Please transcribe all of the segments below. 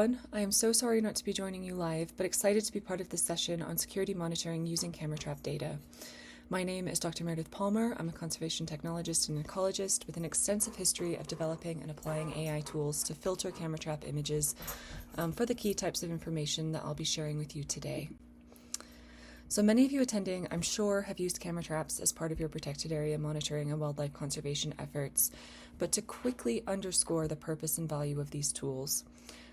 everyone. I am so sorry not to be joining you live, but excited to be part of this session on security monitoring using camera trap data. My name is Dr. Meredith Palmer. I'm a conservation technologist and ecologist with an extensive history of developing and applying AI tools to filter camera trap images for the key types of information that I'll be sharing with you today. So many of you attending, I'm sure, have used camera traps as part of your protected area monitoring and wildlife conservation efforts, but to quickly underscore the purpose and value of these tools.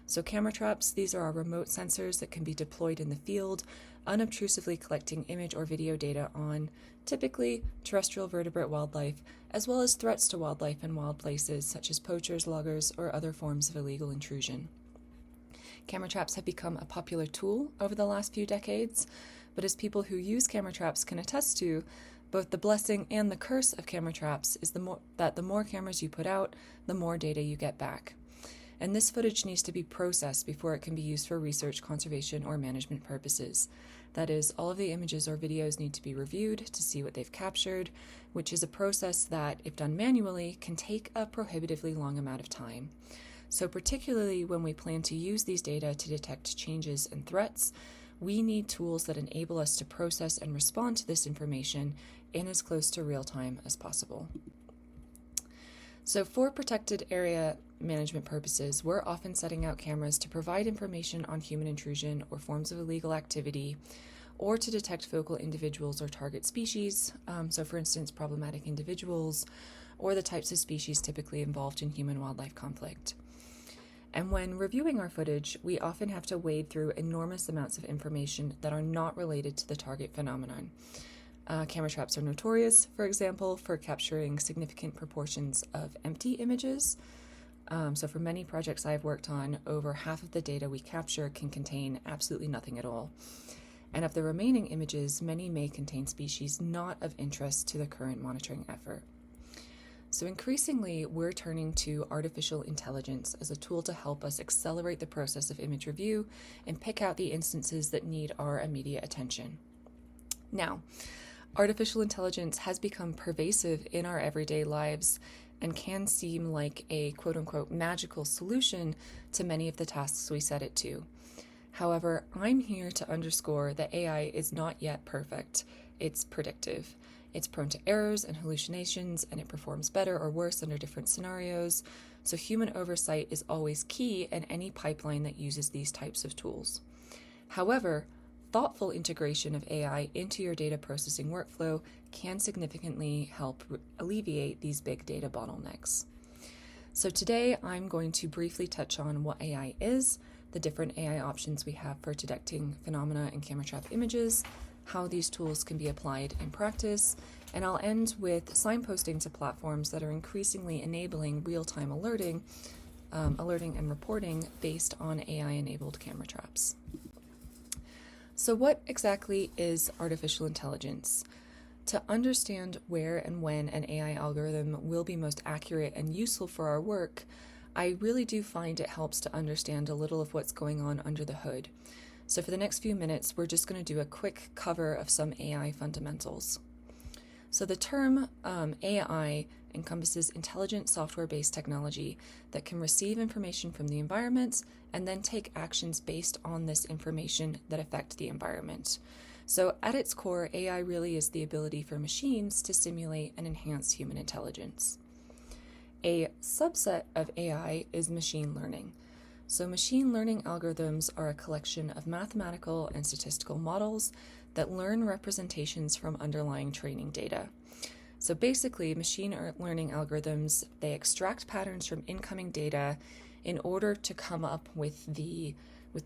So camera traps, these are our remote sensors that can be deployed in the field, unobtrusively collecting image or video data on, typically, terrestrial vertebrate wildlife, as well as threats to wildlife in wild places such as poachers, loggers, or other forms of illegal intrusion. Camera traps have become a popular tool over the last few decades, but as people who use camera traps can attest to, both the blessing and the curse of camera traps is that the more cameras you put out, the more data you get back. And this footage needs to be processed before it can be used for research, conservation, or management purposes. That is, all of the images or videos need to be reviewed to see what they've captured, which is a process that, if done manually, can take a prohibitively long amount of time. So particularly when we plan to use these data to detect changes and threats, we need tools that enable us to process and respond to this information in as close to real time as possible. So for protected area management purposes, we're often setting out cameras to provide information on human intrusion or forms of illegal activity, or to detect focal individuals or target species, so for instance, problematic individuals, or the types of species typically involved in human-wildlife conflict. And when reviewing our footage, we often have to wade through enormous amounts of information that are not related to the target phenomenon. Camera traps are notorious, for example, for capturing significant proportions of empty images. So for many projects I've worked on, over half of the data we capture can contain absolutely nothing at all. And of the remaining images, many may contain species not of interest to the current monitoring effort. So increasingly, we're turning to artificial intelligence as a tool to help us accelerate the process of image review and pick out the instances that need our immediate attention. Now, artificial intelligence has become pervasive in our everyday lives and can seem like a quote-unquote magical solution to many of the tasks we set it to. However, I'm here to underscore that AI is not yet perfect. It's predictive. It's prone to errors and hallucinations, and it performs better or worse under different scenarios. So human oversight is always key in any pipeline that uses these types of tools. However, thoughtful integration of AI into your data processing workflow can significantly help alleviate these big data bottlenecks. So today I'm going to briefly touch on what AI is, the different AI options we have for detecting phenomena in camera trap images, how these tools can be applied in practice, and I'll end with signposting to platforms that are increasingly enabling real-time alerting and reporting based on AI-enabled camera traps. So what exactly is artificial intelligence? To understand where and when an AI algorithm will be most accurate and useful for our work, I really do find it helps to understand a little of what's going on under the hood. So for the next few minutes, we're just going to do a quick cover of some AI fundamentals. So the term AI encompasses intelligent software-based technology that can receive information from the environment and then take actions based on this information that affect the environment. So at its core, AI really is the ability for machines to simulate and enhance human intelligence. A subset of AI is machine learning. So machine learning algorithms are a collection of mathematical and statistical models that learn representations from underlying training data. So basically, machine learning algorithms, they extract patterns from incoming data in order to come up with the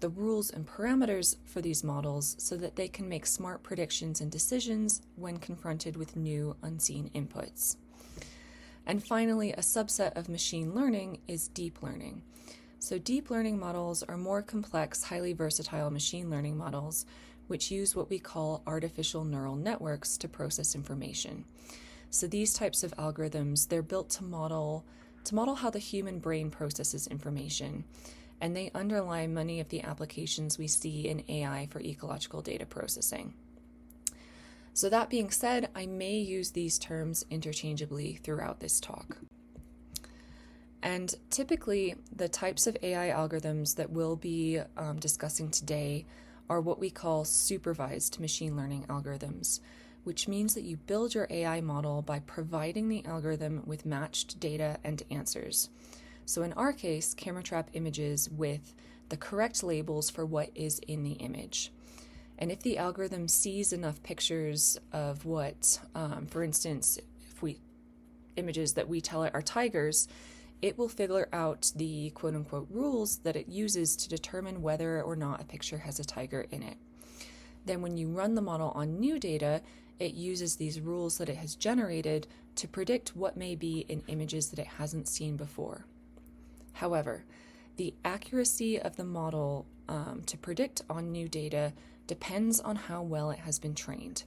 rules and parameters for these models so that they can make smart predictions and decisions when confronted with new unseen inputs. And finally, a subset of machine learning is deep learning. So deep learning models are more complex, highly versatile machine learning models, which use what we call artificial neural networks to process information. So these types of algorithms, they're built to model how the human brain processes information, and they underlie many of the applications we see in AI for ecological data processing. So that being said, I may use these terms interchangeably throughout this talk. And typically, the types of AI algorithms that we'll be discussing today are what we call supervised machine learning algorithms, which means that you build your AI model by providing the algorithm with matched data and answers. So in our case, camera trap images with the correct labels for what is in the image. And if the algorithm sees enough pictures of what, for instance, images that we tell it are tigers, it will figure out the quote-unquote rules that it uses to determine whether or not a picture has a tiger in it. Then when you run the model on new data, it uses these rules that it has generated to predict what may be in images that it hasn't seen before. However, the accuracy of the model to predict on new data depends on how well it has been trained.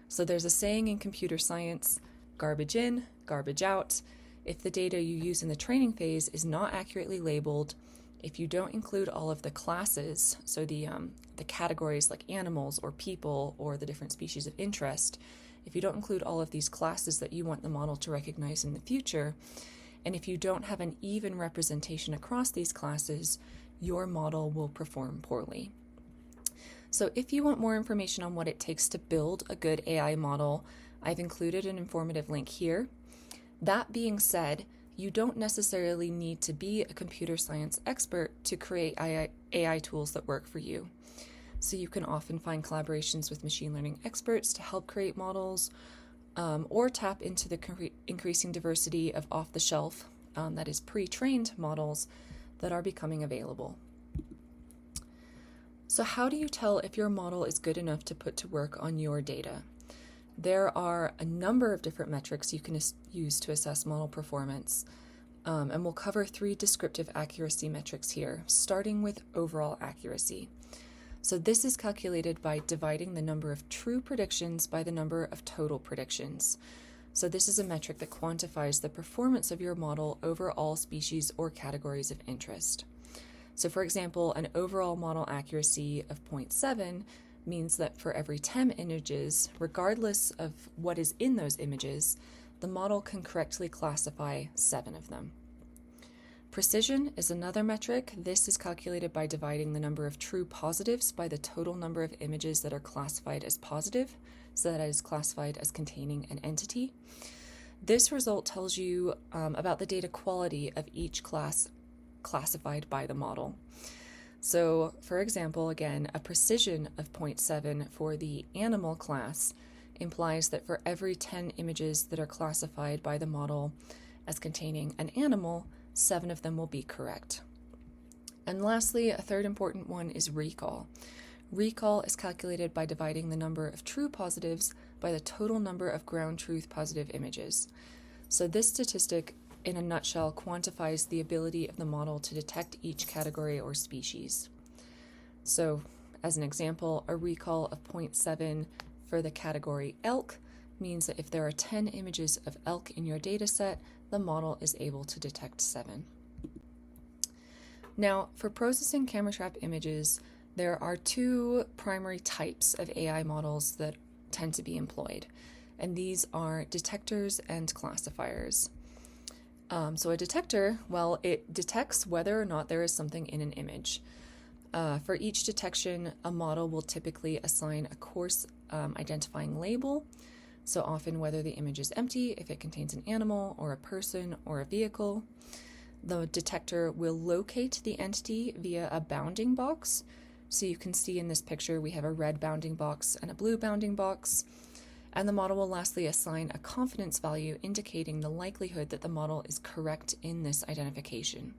So there's a saying in computer science, garbage in, garbage out. If the data you use in the training phase is not accurately labeled, if you don't include all of the classes, so the categories like animals or people or the different species of interest, if you don't include all of these classes that you want the model to recognize in the future, and if you don't have an even representation across these classes, your model will perform poorly. So if you want more information on what it takes to build a good AI model, I've included an informative link here. That being said, you don't necessarily need to be a computer science expert to create AI tools that work for you. So you can often find collaborations with machine learning experts to help create models, or tap into the increasing diversity of off-the-shelf, that is pre-trained models that are becoming available. So how do you tell if your model is good enough to put to work on your data? There are a number of different metrics you can use to assess model performance, and we'll cover 3 descriptive accuracy metrics here, starting with overall accuracy. So this is calculated by dividing the number of true predictions by the number of total predictions. So this is a metric that quantifies the performance of your model over all species or categories of interest. So for example, an overall model accuracy of 0.7 means that for every 10 images, regardless of what is in those images, the model can correctly classify 7 of them. Precision is another metric. This is calculated by dividing the number of true positives by the total number of images that are classified as positive, so that is classified as containing an entity. This result tells you about the data quality of each class classified by the model. So, for example, again, a precision of 0.7 for the animal class implies that for every 10 images that are classified by the model as containing an animal, 7 of them will be correct. And lastly, a third important one is recall. Recall is calculated by dividing the number of true positives by the total number of ground truth positive images. So this statistic, in a nutshell, quantifies the ability of the model to detect each category or species. So, as an example, a recall of 0.7 for the category elk means that if there are 10 images of elk in your data set, the model is able to detect 7. Now, for processing camera trap images, there are 2 primary types of AI models that tend to be employed, and these are detectors and classifiers. So a detector, well, it detects whether or not there is something in an image. For each detection, a model will typically assign a coarse identifying label, so often whether the image is empty, if it contains an animal or a person or a vehicle. The detector will locate the entity via a bounding box. So you can see in this picture we have a red bounding box and a blue bounding box. And the model will lastly assign a confidence value indicating the likelihood that the model is correct in this identification.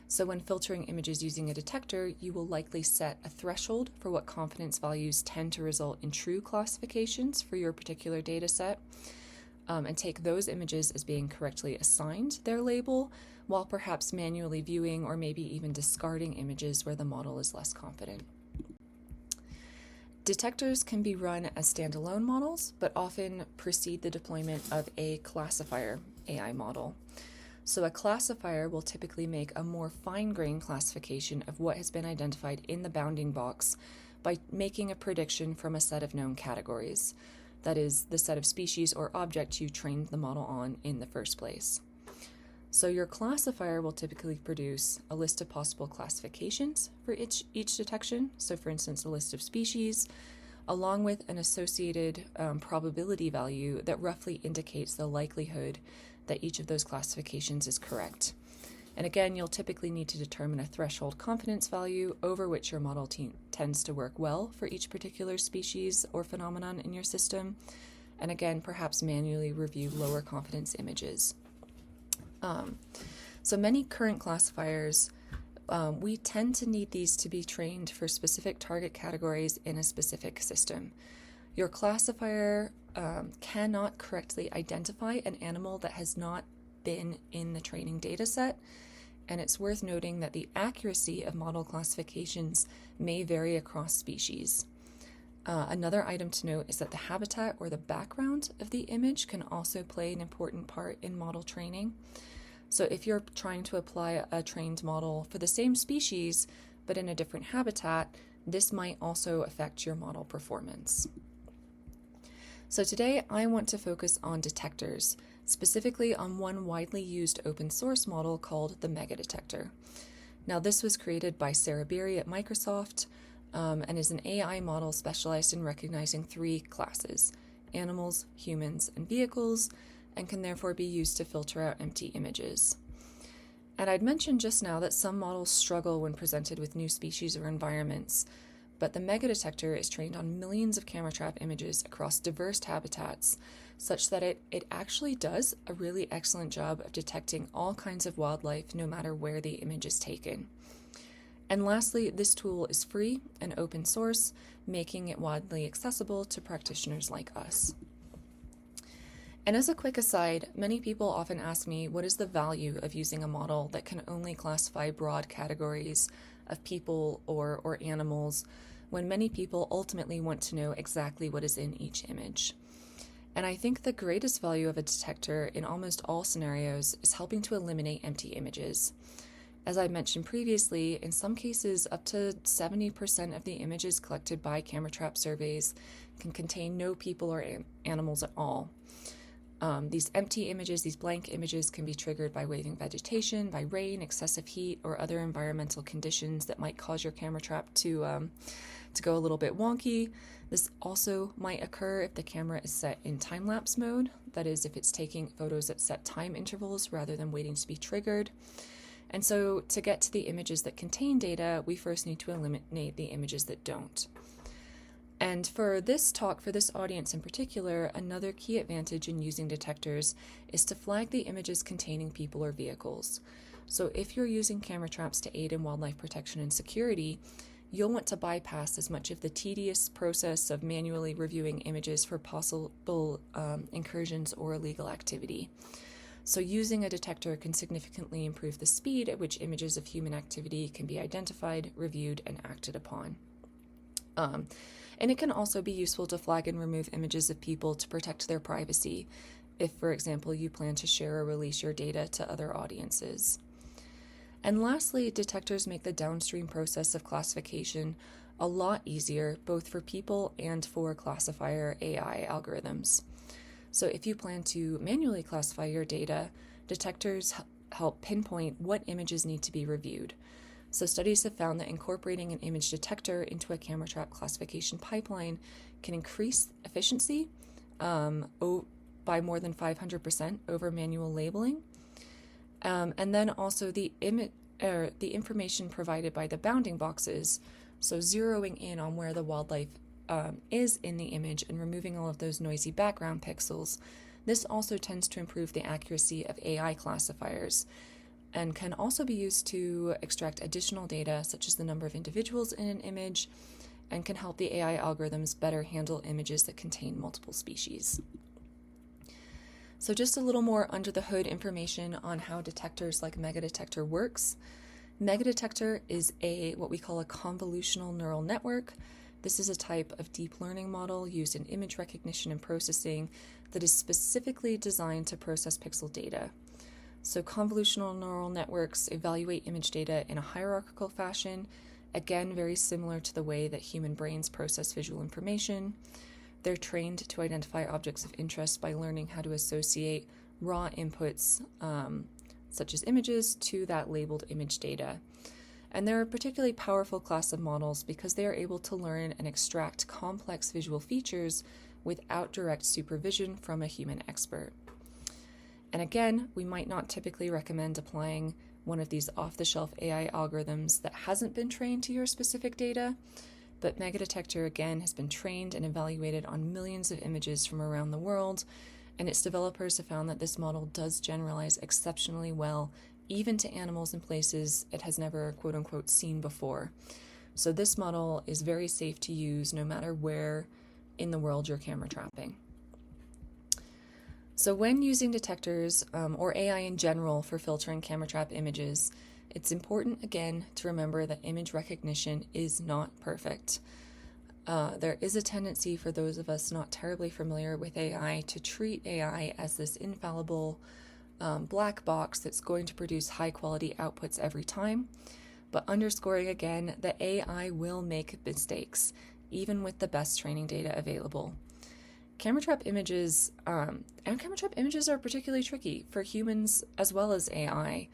So when filtering images using a detector, you will likely set a threshold for what confidence values tend to result in true classifications for your particular data set, and take those images as being correctly assigned their label, while perhaps manually viewing or maybe even discarding images where the model is less confident. Detectors can be run as standalone models, but often precede the deployment of a classifier AI model. So a classifier will typically make a more fine-grained classification of what has been identified in the bounding box by making a prediction from a set of known categories. That is, the set of species or objects you trained the model on in the first place. So your classifier will typically produce a list of possible classifications for each detection. So for instance, a list of species, along with an associated probability value that roughly indicates the likelihood that each of those classifications is correct. And again, you'll typically need to determine a threshold confidence value over which your model tends to work well for each particular species or phenomenon in your system. And again, perhaps manually review lower confidence images. So many current classifiers, we tend to need these to be trained for specific target categories in a specific system. Your classifier cannot correctly identify an animal that has not been in the training data set, and it's worth noting that the accuracy of model classifications may vary across species. Another item to note is that the habitat or the background of the image can also play an important part in model training. So if you're trying to apply a trained model for the same species, but in a different habitat, this might also affect your model performance. So today I want to focus on detectors, specifically on one widely used open source model called the megadetector. Now this was created by Sarah Beery at Microsoft and is an AI model specialized in recognizing 3 classes: animals, humans, and vehicles, and can therefore be used to filter out empty images. And I'd mentioned just now that some models struggle when presented with new species or environments, but the megadetector is trained on millions of camera trap images across diverse habitats, such that it actually does a really excellent job of detecting all kinds of wildlife no matter where the image is taken. And lastly, this tool is free and open source, making it widely accessible to practitioners like us. And as a quick aside, many people often ask me what is the value of using a model that can only classify broad categories of people or animals, when many people ultimately want to know exactly what is in each image. And I think the greatest value of a detector in almost all scenarios is helping to eliminate empty images. As I mentioned previously, in some cases up to 70% of the images collected by camera trap surveys can contain no people or animals at all. These empty images, these blank images, can be triggered by waving vegetation, by rain, excessive heat, or other environmental conditions that might cause your camera trap to go a little bit wonky. This also might occur if the camera is set in time-lapse mode, that is, if it's taking photos at set time intervals rather than waiting to be triggered. And so to get to the images that contain data, we first need to eliminate the images that don't. And for this talk, for this audience in particular, another key advantage in using detectors is to flag the images containing people or vehicles. So if you're using camera traps to aid in wildlife protection and security, you'll want to bypass as much of the tedious process of manually reviewing images for possible incursions or illegal activity. So using a detector can significantly improve the speed at which images of human activity can be identified, reviewed, and acted upon. And it can also be useful to flag and remove images of people to protect their privacy, if, for example, you plan to share or release your data to other audiences. And lastly, detectors make the downstream process of classification a lot easier, both for people and for classifier AI algorithms. So if you plan to manually classify your data, detectors help pinpoint what images need to be reviewed. So studies have found that incorporating an image detector into a camera trap classification pipeline can increase efficiency by more than 500% over manual labeling. And then also the information provided by the bounding boxes, so zeroing in on where the wildlife is in the image and removing all of those noisy background pixels. This also tends to improve the accuracy of AI classifiers and can also be used to extract additional data, such as the number of individuals in an image, and can help the AI algorithms better handle images that contain multiple species. So just a little more under the hood information on how detectors like megadetector works. Megadetector is what we call a convolutional neural network. This is a type of deep learning model used in image recognition and processing that is specifically designed to process pixel data. So convolutional neural networks evaluate image data in a hierarchical fashion, again very similar to the way that human brains process visual information. They're trained to identify objects of interest by learning how to associate raw inputs such as images, to that labeled image data. And they're a particularly powerful class of models because they are able to learn and extract complex visual features without direct supervision from a human expert. And again, we might not typically recommend applying one of these off-the-shelf AI algorithms that hasn't been trained to your specific data, but Megadetector again has been trained and evaluated on millions of images from around the world, and its developers have found that this model does generalize exceptionally well, even to animals in places it has never quote-unquote seen before. So this model is very safe to use no matter where in the world you're camera trapping. So when using detectors or AI in general for filtering camera trap images, it's important again to remember that image recognition is not perfect. There is a tendency for those of us not terribly familiar with AI to treat AI as this infallible black box that's going to produce high quality outputs every time, but underscoring again that AI will make mistakes, even with the best training data available. Camera trap images are particularly tricky for humans as well as AI,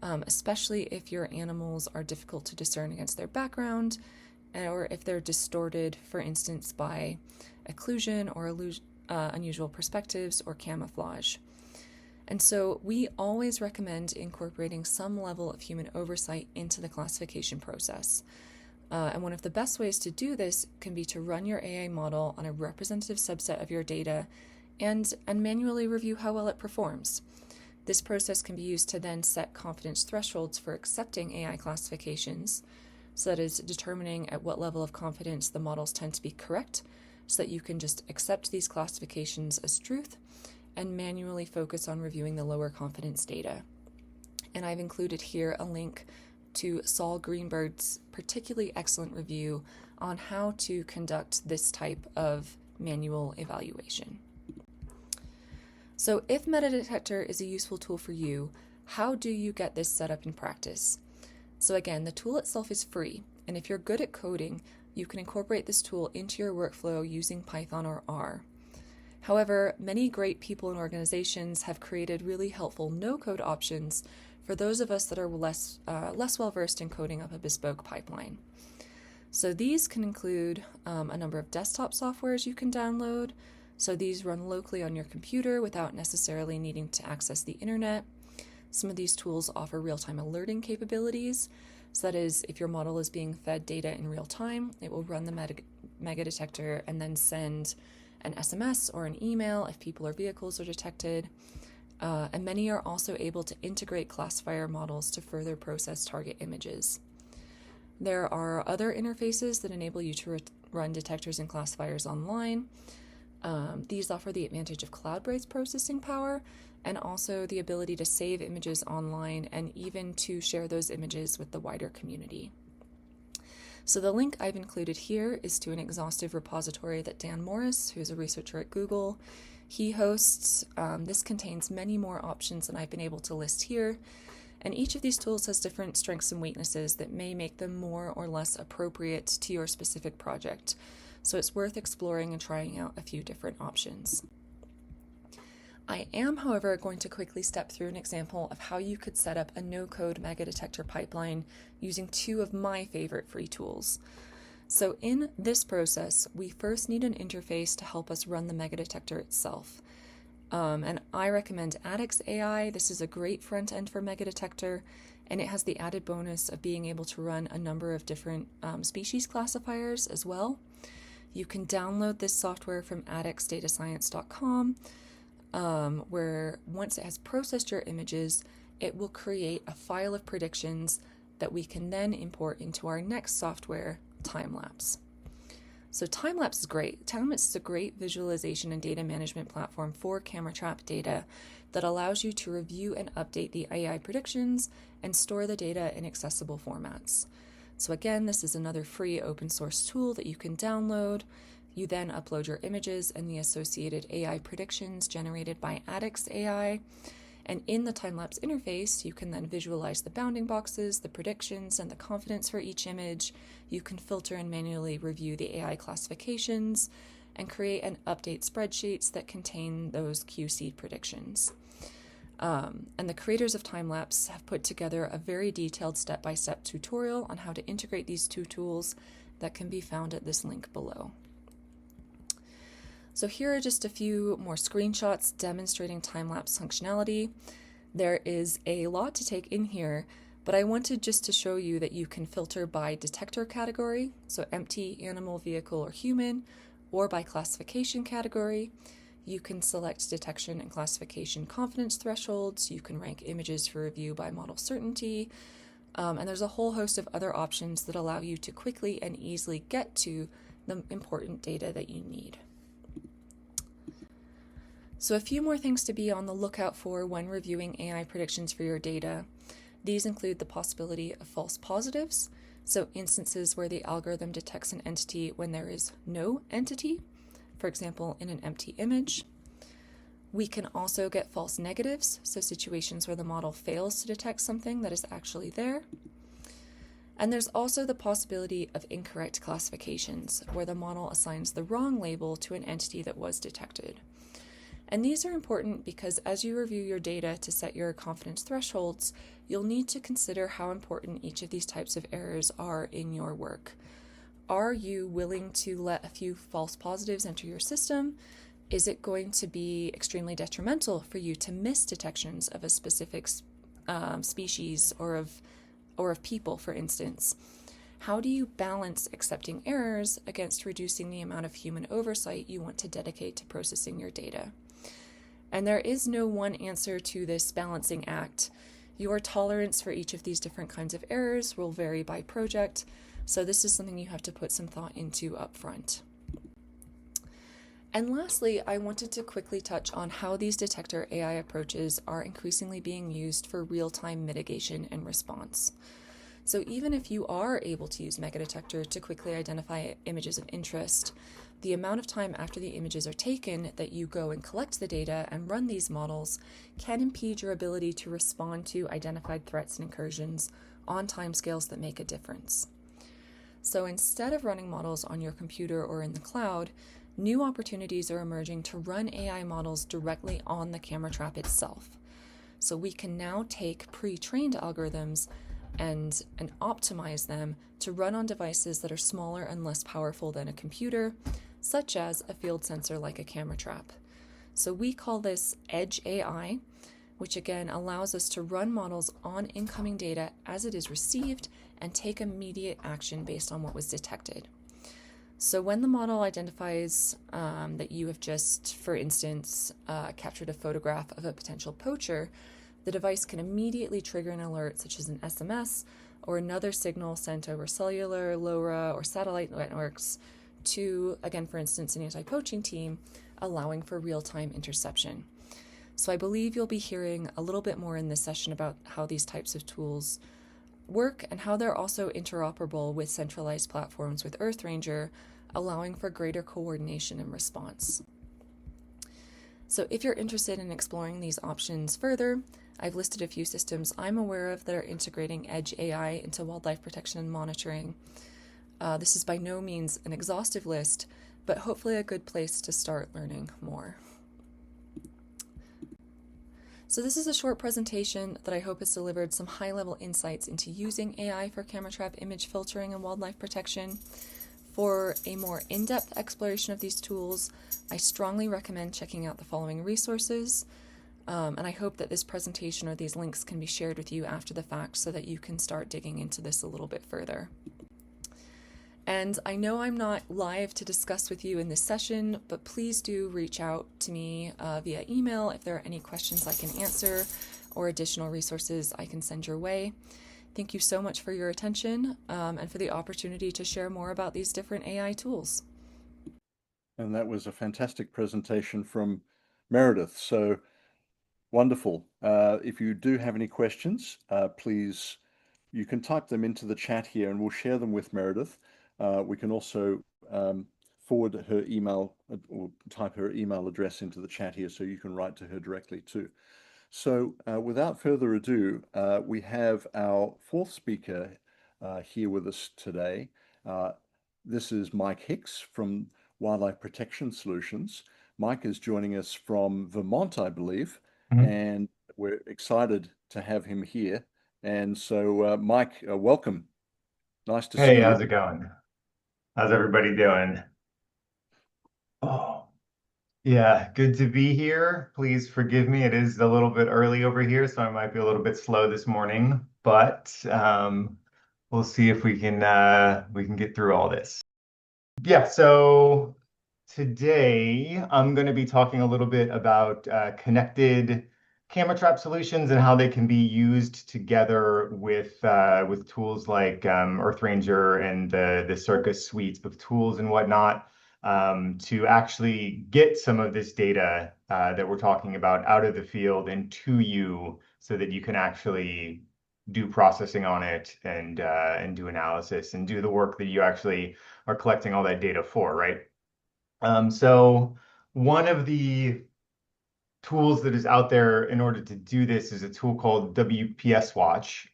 especially if your animals are difficult to discern against their background, or if they're distorted, for instance, by occlusion or unusual perspectives or camouflage. And so we always recommend incorporating some level of human oversight into the classification process. And one of the best ways to do this can be to run your AI model on a representative subset of your data and manually review how well it performs. This process can be used to then set confidence thresholds for accepting AI classifications, so that is determining at what level of confidence the models tend to be correct, so that you can just accept these classifications as truth and manually focus on reviewing the lower confidence data. And I've included here a link to Saul Greenberg's particularly excellent review on how to conduct this type of manual evaluation. So if Megadetector is a useful tool for you, how do you get this set up in practice? So again, the tool itself is free, and if you're good at coding, you can incorporate this tool into your workflow using Python or R. However, many great people and organizations have created really helpful no-code options for those of us that are less well-versed in coding up a bespoke pipeline. So these can include a number of desktop softwares you can download. So these run locally on your computer without necessarily needing to access the internet. Some of these tools offer real-time alerting capabilities. So that is, if your model is being fed data in real time, it will run the Megadetector and then send an SMS or an email if people or vehicles are detected. And many are also able to integrate classifier models to further process target images. There are other interfaces that enable you to run detectors and classifiers online. These offer the advantage of cloud-based processing power and also the ability to save images online and even to share those images with the wider community. So the link I've included here is to an exhaustive repository that Dan Morris, who's a researcher at Google, he hosts. This contains many more options than I've been able to list here, and each of these tools has different strengths and weaknesses that may make them more or less appropriate to your specific project. So it's worth exploring and trying out a few different options. I am, however, going to quickly step through an example of how you could set up a no-code Megadetector pipeline using two of my favorite free tools. So in this process, we first need an interface to help us run the Megadetector itself. And I recommend Addax AI. This is a great front end for Megadetector, and it has the added bonus of being able to run a number of different species classifiers as well. You can download this software from addaxdatascience.com, where once it has processed your images, it will create a file of predictions that we can then import into our next software, Timelapse. So Timelapse is great. Timelapse is a great visualization and data management platform for camera trap data that allows you to review and update the AI predictions and store the data in accessible formats. So again, this is another free open source tool that you can download. You then upload your images and the associated AI predictions generated by Addax AI. And in the Timelapse interface, you can then visualize the bounding boxes, the predictions, and the confidence for each image. You can filter and manually review the AI classifications and create and update spreadsheets that contain those QC predictions. And the creators of time-lapse have put together a very detailed step-by-step tutorial on how to integrate these two tools that can be found at this link below. So here are just a few more screenshots demonstrating time-lapse functionality. There is a lot to take in here, but I wanted just to show you that you can filter by detector category, so empty, animal, vehicle, or human, or by classification category. You can select detection and classification confidence thresholds. You can rank images for review by model certainty. And there's a whole host of other options that allow you to quickly and easily get to the important data that you need. So a few more things to be on the lookout for when reviewing AI predictions for your data. These include the possibility of false positives, so instances where the algorithm detects an entity when there is no entity, for example, in an empty image. We can also get false negatives, so situations where the model fails to detect something that is actually there. And there's also the possibility of incorrect classifications, where the model assigns the wrong label to an entity that was detected. And these are important because as you review your data to set your confidence thresholds, you'll need to consider how important each of these types of errors are in your work. Are you willing to let a few false positives enter your system? Is it going to be extremely detrimental for you to miss detections of a specific species or of people, for instance? How do you balance accepting errors against reducing the amount of human oversight you want to dedicate to processing your data? And there is no one answer to this balancing act. Your tolerance for each of these different kinds of errors will vary by project, so this is something you have to put some thought into up front. And lastly, I wanted to quickly touch on how these detector AI approaches are increasingly being used for real-time mitigation and response. So even if you are able to use Megadetector to quickly identify images of interest, the amount of time after the images are taken that you go and collect the data and run these models can impede your ability to respond to identified threats and incursions on timescales that make a difference. So instead of running models on your computer or in the cloud, new opportunities are emerging to run AI models directly on the camera trap itself. So we can now take pre-trained algorithms and optimize them to run on devices that are smaller and less powerful than a computer, such as a field sensor like a camera trap. So we call this Edge AI, which again allows us to run models on incoming data as it is received and take immediate action based on what was detected. So when the model identifies that you have just, for instance, captured a photograph of a potential poacher, the device can immediately trigger an alert such as an SMS or another signal sent over cellular, LoRa, or satellite networks to, again, for instance, an anti-poaching team, allowing for real-time interception. So I believe you'll be hearing a little bit more in this session about how these types of tools work and how they're also interoperable with centralized platforms with EarthRanger, allowing for greater coordination and response. So if you're interested in exploring these options further, I've listed a few systems I'm aware of that are integrating Edge AI into wildlife protection and monitoring. This is by no means an exhaustive list, but hopefully a good place to start learning more. So this is a short presentation that I hope has delivered some high-level insights into using AI for camera trap image filtering and wildlife protection. For a more in-depth exploration of these tools, I strongly recommend checking out the following resources, and I hope that this presentation or these links can be shared with you after the fact so that you can start digging into this a little bit further. And I know I'm not live to discuss with you in this session, but please do reach out to me via email if there are any questions I can answer or additional resources I can send your way. Thank you so much for your attention and for the opportunity to share more about these different AI tools. And that was a fantastic presentation from Meredith. So wonderful. If you do have any questions, please, you can type them into the chat here and we'll share them with Meredith. We can also forward her email or type her email address into the chat here so you can write to her directly too. So without further ado, we have our fourth speaker here with us today. This is Mike Hicks from Wildlife Protection Solutions. Mike is joining us from Vermont, I believe, and we're excited to have him here. And so, Mike, welcome. Nice to Hey, see you. how's it going? How's everybody doing? Oh, yeah, good to be here. Please forgive me. It is a little bit early over here, so I might be a little bit slow this morning, but we'll see if we can get through all this. Yeah, so today I'm going to be talking a little bit about connected camera trap solutions and how they can be used together with tools like EarthRanger and the Circus suite of tools and whatnot to actually get some of this data that we're talking about out of the field and to you so that you can actually do processing on it and do analysis and do the work that you actually are collecting all that data for, right? So one of the tools that is out there in order to do this is a tool called WPS Watch,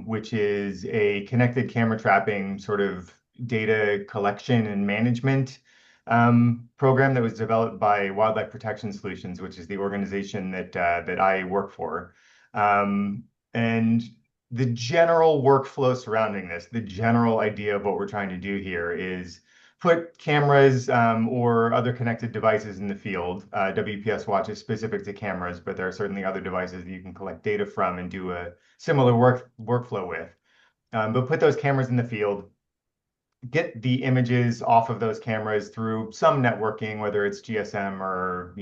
which is a connected camera trapping sort of data collection and management program that was developed by Wildlife Protection Solutions, which is the organization that I work for. And the general workflow surrounding this, the general idea of what we're trying to do here is put cameras or other connected devices in the field. WPS Watch is specific to cameras, but there are certainly other devices that you can collect data from and do a similar workflow with. But put those cameras in the field, get the images off of those cameras through some networking, whether it's GSM or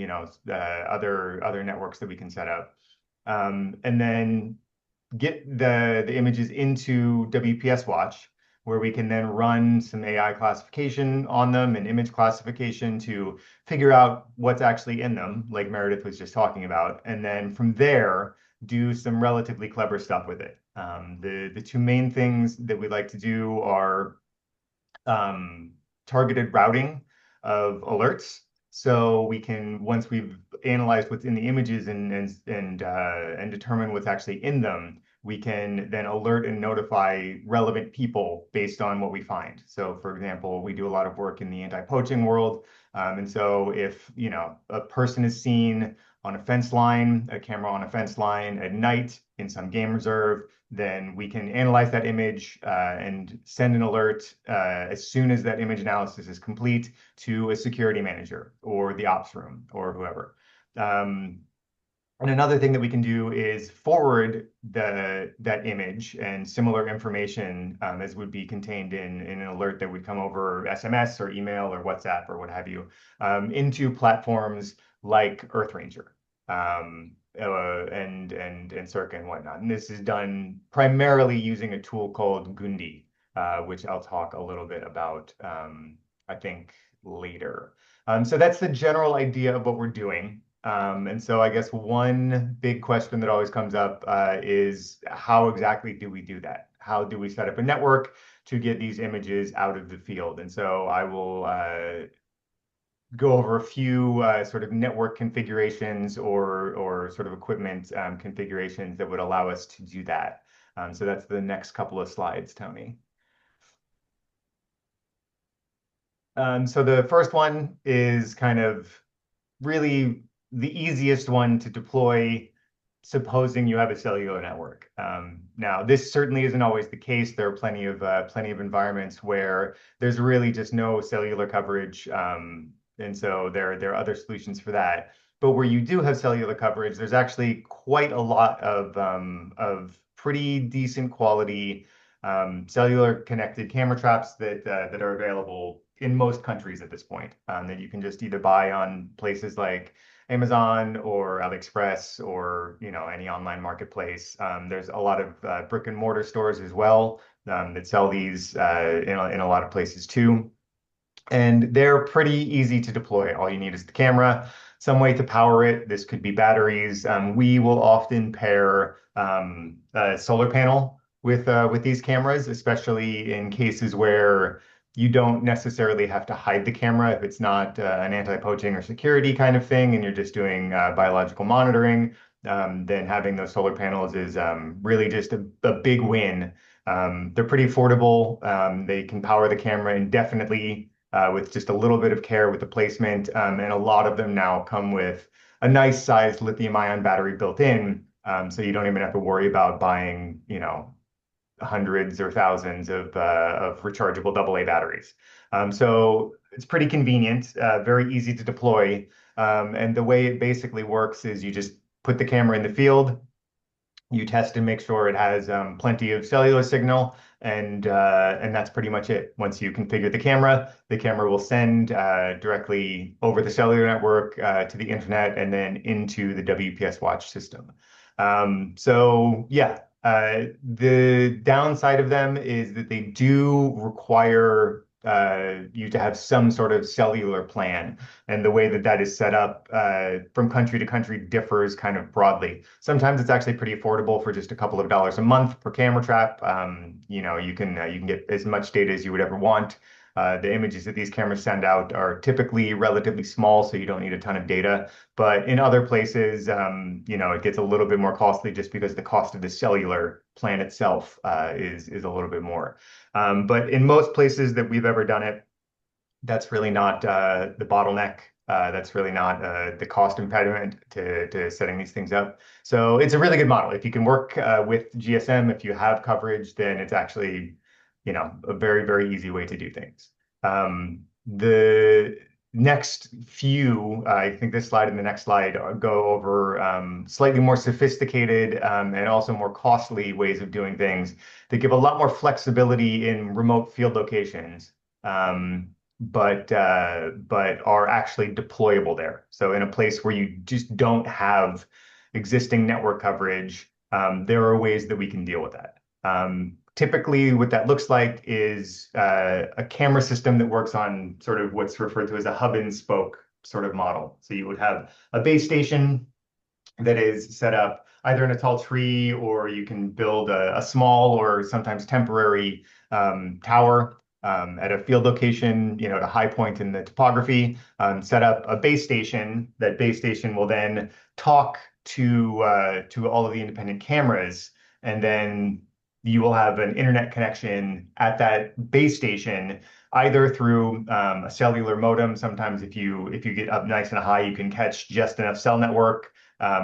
other networks that we can set up, and then get the images into WPS Watch, where we can then run some AI classification on them and image classification to figure out what's actually in them, like Meredith was just talking about. And then from there, do some relatively clever stuff with it. The two main things that we like to do are targeted routing of alerts. So we can, once we've analyzed what's in the images and determine what's actually in them, we can then alert and notify relevant people based on what we find. So, for example, we do a lot of work in the anti-poaching world, and so if a person is seen on a fence line, a camera on a fence line at night in some game reserve, then we can analyze that image and send an alert as soon as that image analysis is complete to a security manager or the ops room or whoever. And another thing that we can do is forward that image and similar information as would be contained in an alert that would come over SMS or email or WhatsApp or what have you into platforms like EarthRanger and Circa and whatnot. And this is done primarily using a tool called Gundi, which I'll talk a little bit about, I think, later. So that's the general idea of what we're doing. And so I guess one big question that always comes up is how exactly do we do that? How do we set up a network to get these images out of the field? And so I will go over a few sort of network configurations or sort of equipment configurations that would allow us to do that. So that's the next couple of slides, Tony. So the first one is kind of really the easiest one to deploy, supposing you have a cellular network. Now, this certainly isn't always the case. There are plenty of environments where there's really just no cellular coverage, and so there are other solutions for that. But where you do have cellular coverage, there's actually quite a lot of pretty decent quality cellular connected camera traps that are available in most countries at this point, that you can just either buy on places like Amazon or AliExpress or any online marketplace. There's a lot of brick and mortar stores as well that sell these in a lot of places too. And they're pretty easy to deploy. All you need is the camera, some way to power it. This could be batteries. We will often pair a solar panel with these cameras, especially in cases where you don't necessarily have to hide the camera if it's not an anti-poaching or security kind of thing, and you're just doing biological monitoring. Then having those solar panels is really just a big win. They're pretty affordable. They can power the camera indefinitely with just a little bit of care with the placement. And a lot of them now come with a nice sized lithium ion battery built in, So you don't even have to worry about buying, hundreds or thousands of rechargeable AA batteries. So it's pretty convenient, very easy to deploy. And the way it basically works is you just put the camera in the field, you test and make sure it has plenty of cellular signal, and that's pretty much it. Once you configure the camera will send directly over the cellular network to the internet and then into the WPS Watch system. So yeah, the downside of them is that they do require you to have some sort of cellular plan. And the way that that is set up from country to country differs kind of broadly. Sometimes it's actually pretty affordable for just a couple of dollars a month per camera trap. You can get as much data as you would ever want. The images that these cameras send out are typically relatively small, so you don't need a ton of data. But in other places, it gets a little bit more costly just because the cost of the cellular plan itself is a little bit more. But in most places that we've ever done it, that's really not the bottleneck. That's really not the cost impediment to setting these things up. So it's a really good model. If you can work with GSM, if you have coverage, then it's actually, a very, very easy way to do things. The next few, I think this slide and the next slide go over slightly more sophisticated and also more costly ways of doing things that give a lot more flexibility in remote field locations. But are actually deployable there. So in a place where you just don't have existing network coverage, there are ways that we can deal with that. Typically, what that looks like is a camera system that works on sort of what's referred to as a hub and spoke sort of model. So you would have a base station that is set up either in a tall tree, or you can build a small or sometimes temporary tower at a field location, at a high point in the topography, set up a base station. That base station will then talk to all of the independent cameras, and then you will have an internet connection at that base station, either through a cellular modem. Sometimes if you get up nice and high, you can catch just enough cell network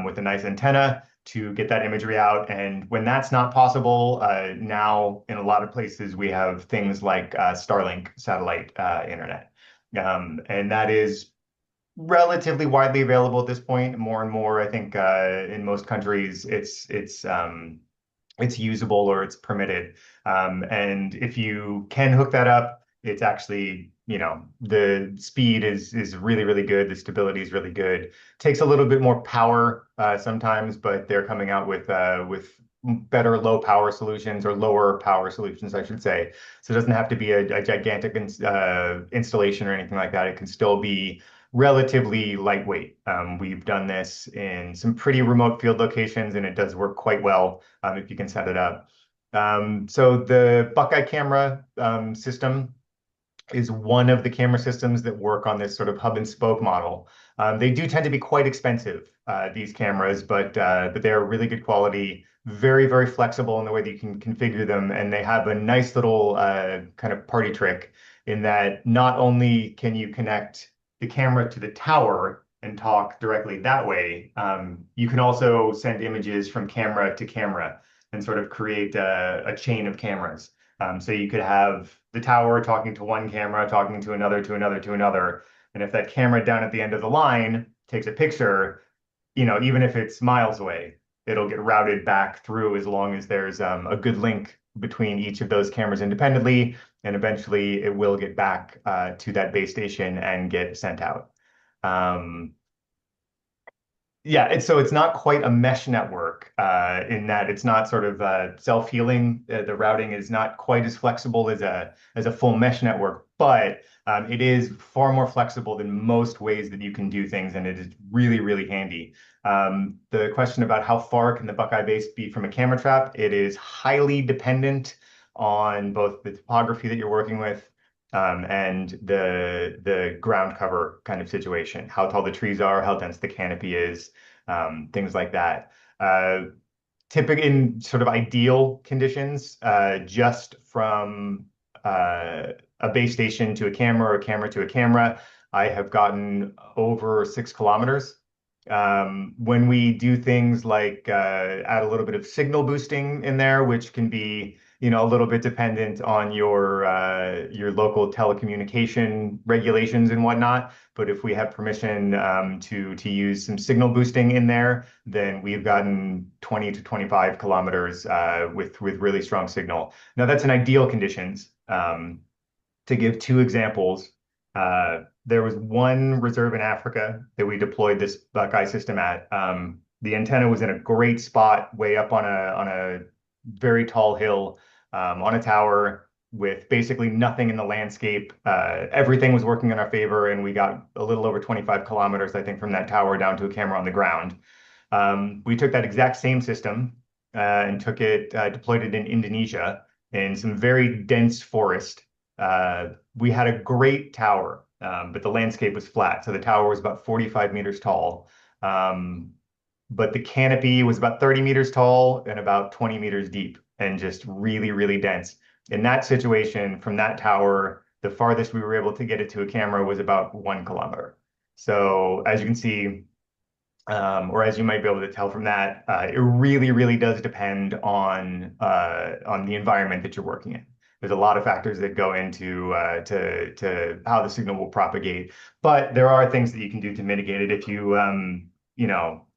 with a nice antenna to get that imagery out. And when that's not possible, now in a lot of places, we have things like Starlink satellite internet. And that is relatively widely available at this point. More and more, I think, in most countries, it's usable or it's permitted. And if you can hook that up, it's actually, the speed is really, really good. The stability is really good. Takes a little bit more power sometimes, but they're coming out with better low power solutions, or lower power solutions, I should say. So it doesn't have to be a gigantic installation or anything like that. It can still be relatively lightweight. We've done this in some pretty remote field locations, and it does work quite well if you can set it up. So the Buckeye camera system is one of the camera systems that work on this sort of hub and spoke model. They do tend to be quite expensive, these cameras, but they're really good quality, very, very flexible in the way that you can configure them. And they have a nice little kind of party trick in that not only can you connect the camera to the tower and talk directly that way, you can also send images from camera to camera and sort of create a chain of cameras. So you could have the tower talking to one camera, talking to another, to another, to another. And if that camera down at the end of the line takes a picture, even if it's miles away, it'll get routed back through as long as there's a good link between each of those cameras independently. And eventually it will get back to that base station and get sent out. Yeah, so it's not quite a mesh network in that it's not sort of self-healing. The routing is not quite as flexible as a full mesh network, but it is far more flexible than most ways that you can do things, and it is really, really handy. The question about how far can the Buckeye base be from a camera trap, it is highly dependent on both the topography that you're working with and the ground cover kind of situation, how tall the trees are, how dense the canopy is, things like that. Typically, in sort of ideal conditions, just from a base station to a camera, or a camera to a camera, I have gotten over 6 kilometers. When we do things like add a little bit of signal boosting in there, which can be, a little bit dependent on your local telecommunication regulations and whatnot. But if we have permission to use some signal boosting in there, then we've gotten 20 to 25 kilometers with really strong signal. Now that's in ideal conditions. To give two examples, there was one reserve in Africa that we deployed this Buckeye system at. The antenna was in a great spot, way up on a very tall hill, on a tower with basically nothing in the landscape. Everything was working in our favor, and we got a little over 25 kilometers, I think, from that tower down to a camera on the ground. We took that exact same system and deployed it in Indonesia in some very dense forest. We had a great tower, but the landscape was flat. So the tower was about 45 meters tall. But the canopy was about 30 meters tall and about 20 meters deep and just really, really dense. In that situation, from that tower, the farthest we were able to get it to a camera was about 1 kilometer. So as you can see, or as you might be able to tell from that, it really, really does depend on the environment that you're working in. There's a lot of factors that go into to how the signal will propagate, but there are things that you can do to mitigate it if you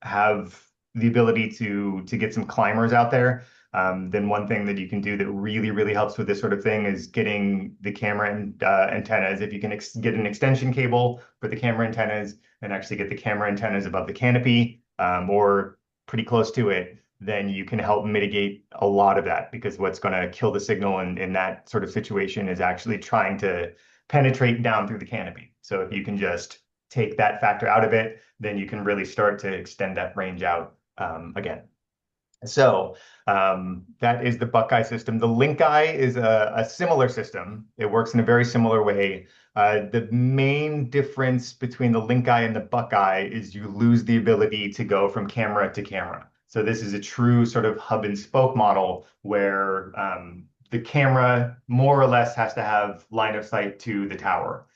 have the ability to get some climbers out there. Then one thing that you can do that really, really helps with this sort of thing is getting the camera and antennas. If you can get an extension cable for the camera antennas and actually get the camera antennas above the canopy or pretty close to it, then you can help mitigate a lot of that, because what's going to kill the signal in that sort of situation is actually trying to penetrate down through the canopy. So if you can just take that factor out of it, then you can really start to extend that range out again. So that is the Buckeye system. The Link-Eye is a similar system. It works in a very similar way. The main difference between the Link-Eye and the Buckeye is you lose the ability to go from camera to camera. So this is a true sort of hub and spoke model where the camera more or less has to have line of sight to the tower.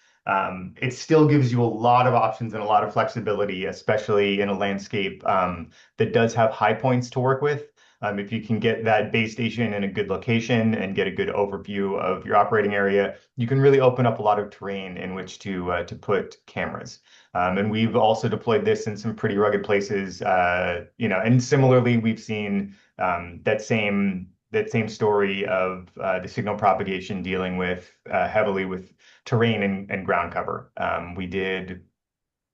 It still gives you a lot of options and a lot of flexibility, especially in a landscape that does have high points to work with. If you can get that base station in a good location and get a good overview of your operating area, you can really open up a lot of terrain in which to put cameras. And we've also deployed this in some pretty rugged places, and similarly, we've seen that same story of the signal propagation dealing with heavily with terrain and ground cover. We did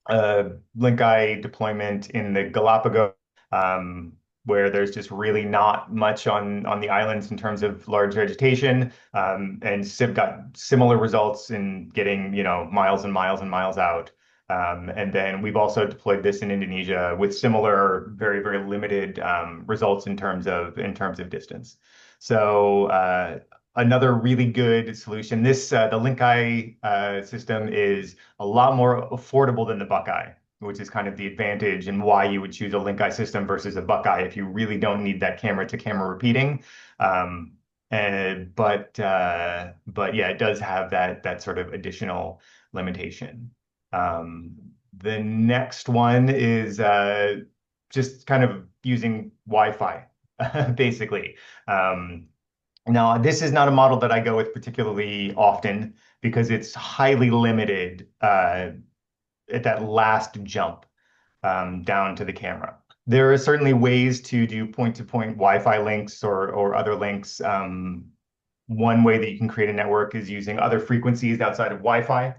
a Link-Eye deployment in the Galapagos, where there's just really not much on the islands in terms of large vegetation, and got similar results in getting miles and miles and miles out. And then we've also deployed this in Indonesia with similar, very, very limited results in terms of distance. So another really good solution. The Link-Eye system is a lot more affordable than the Buckeye, which is kind of the advantage and why you would choose a Link-Eye system versus a Buckeye if you really don't need that camera-to-camera repeating. But yeah, it does have that sort of additional limitation. The next one is just kind of using Wi-Fi, basically. Now, this is not a model that I go with particularly often because it's highly limited at that last jump down to the camera. There are certainly ways to do point-to-point Wi-Fi links or other links. One way that you can create a network is using other frequencies outside of Wi-Fi.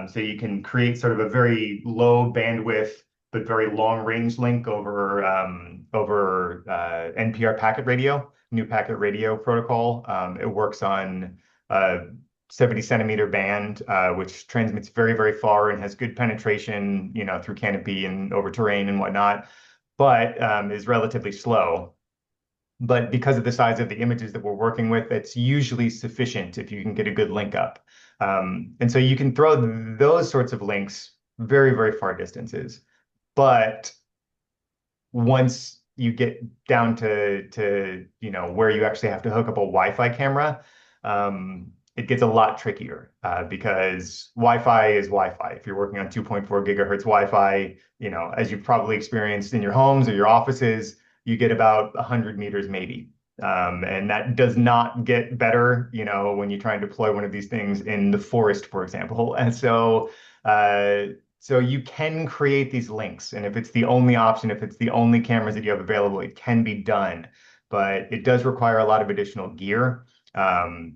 So you can create sort of a very low bandwidth but very long range link over NPR packet radio, new packet radio protocol. It works on 70 centimeter band, which transmits very, very far and has good penetration, through canopy and over terrain and whatnot, but is relatively slow. But because of the size of the images that we're working with, it's usually sufficient if you can get a good link up. And so you can throw those sorts of links very, very far distances. But once you get down to where you actually have to hook up a Wi-Fi camera, it gets a lot trickier because Wi-Fi is Wi-Fi. If you're working on 2.4 gigahertz Wi-Fi, as you've probably experienced in your homes or your offices, you get about 100 meters maybe. And that does not get better, when you try and deploy one of these things in the forest, for example. And so you can create these links. And if it's the only option, if it's the only cameras that you have available, it can be done. But it does require a lot of additional gear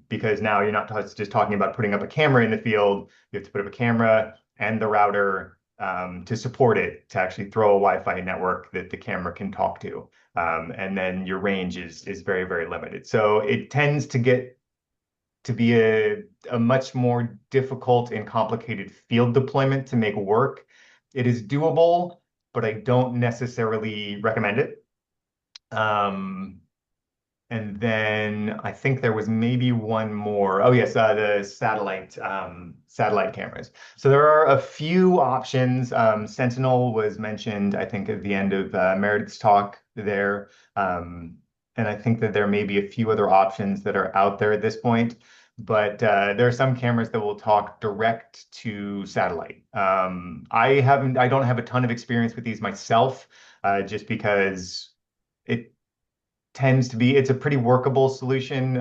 because now you're not just talking about putting up a camera in the field. You have to put up a camera and the router to support it, to actually throw a Wi-Fi network that the camera can talk to. And then your range is very, very limited. So it tends to get to be a much more difficult and complicated field deployment to make work. It is doable, but I don't necessarily recommend it. And then I think there was maybe one more. Oh yes, the satellite cameras. So there are a few options. Sentinel was mentioned, I think, at the end of Meredith's talk there. And I think that there may be a few other options that are out there at this point. But there are some cameras that will talk direct to satellite. I don't have a ton of experience with these myself, just because it tends to be, it's a pretty workable solution,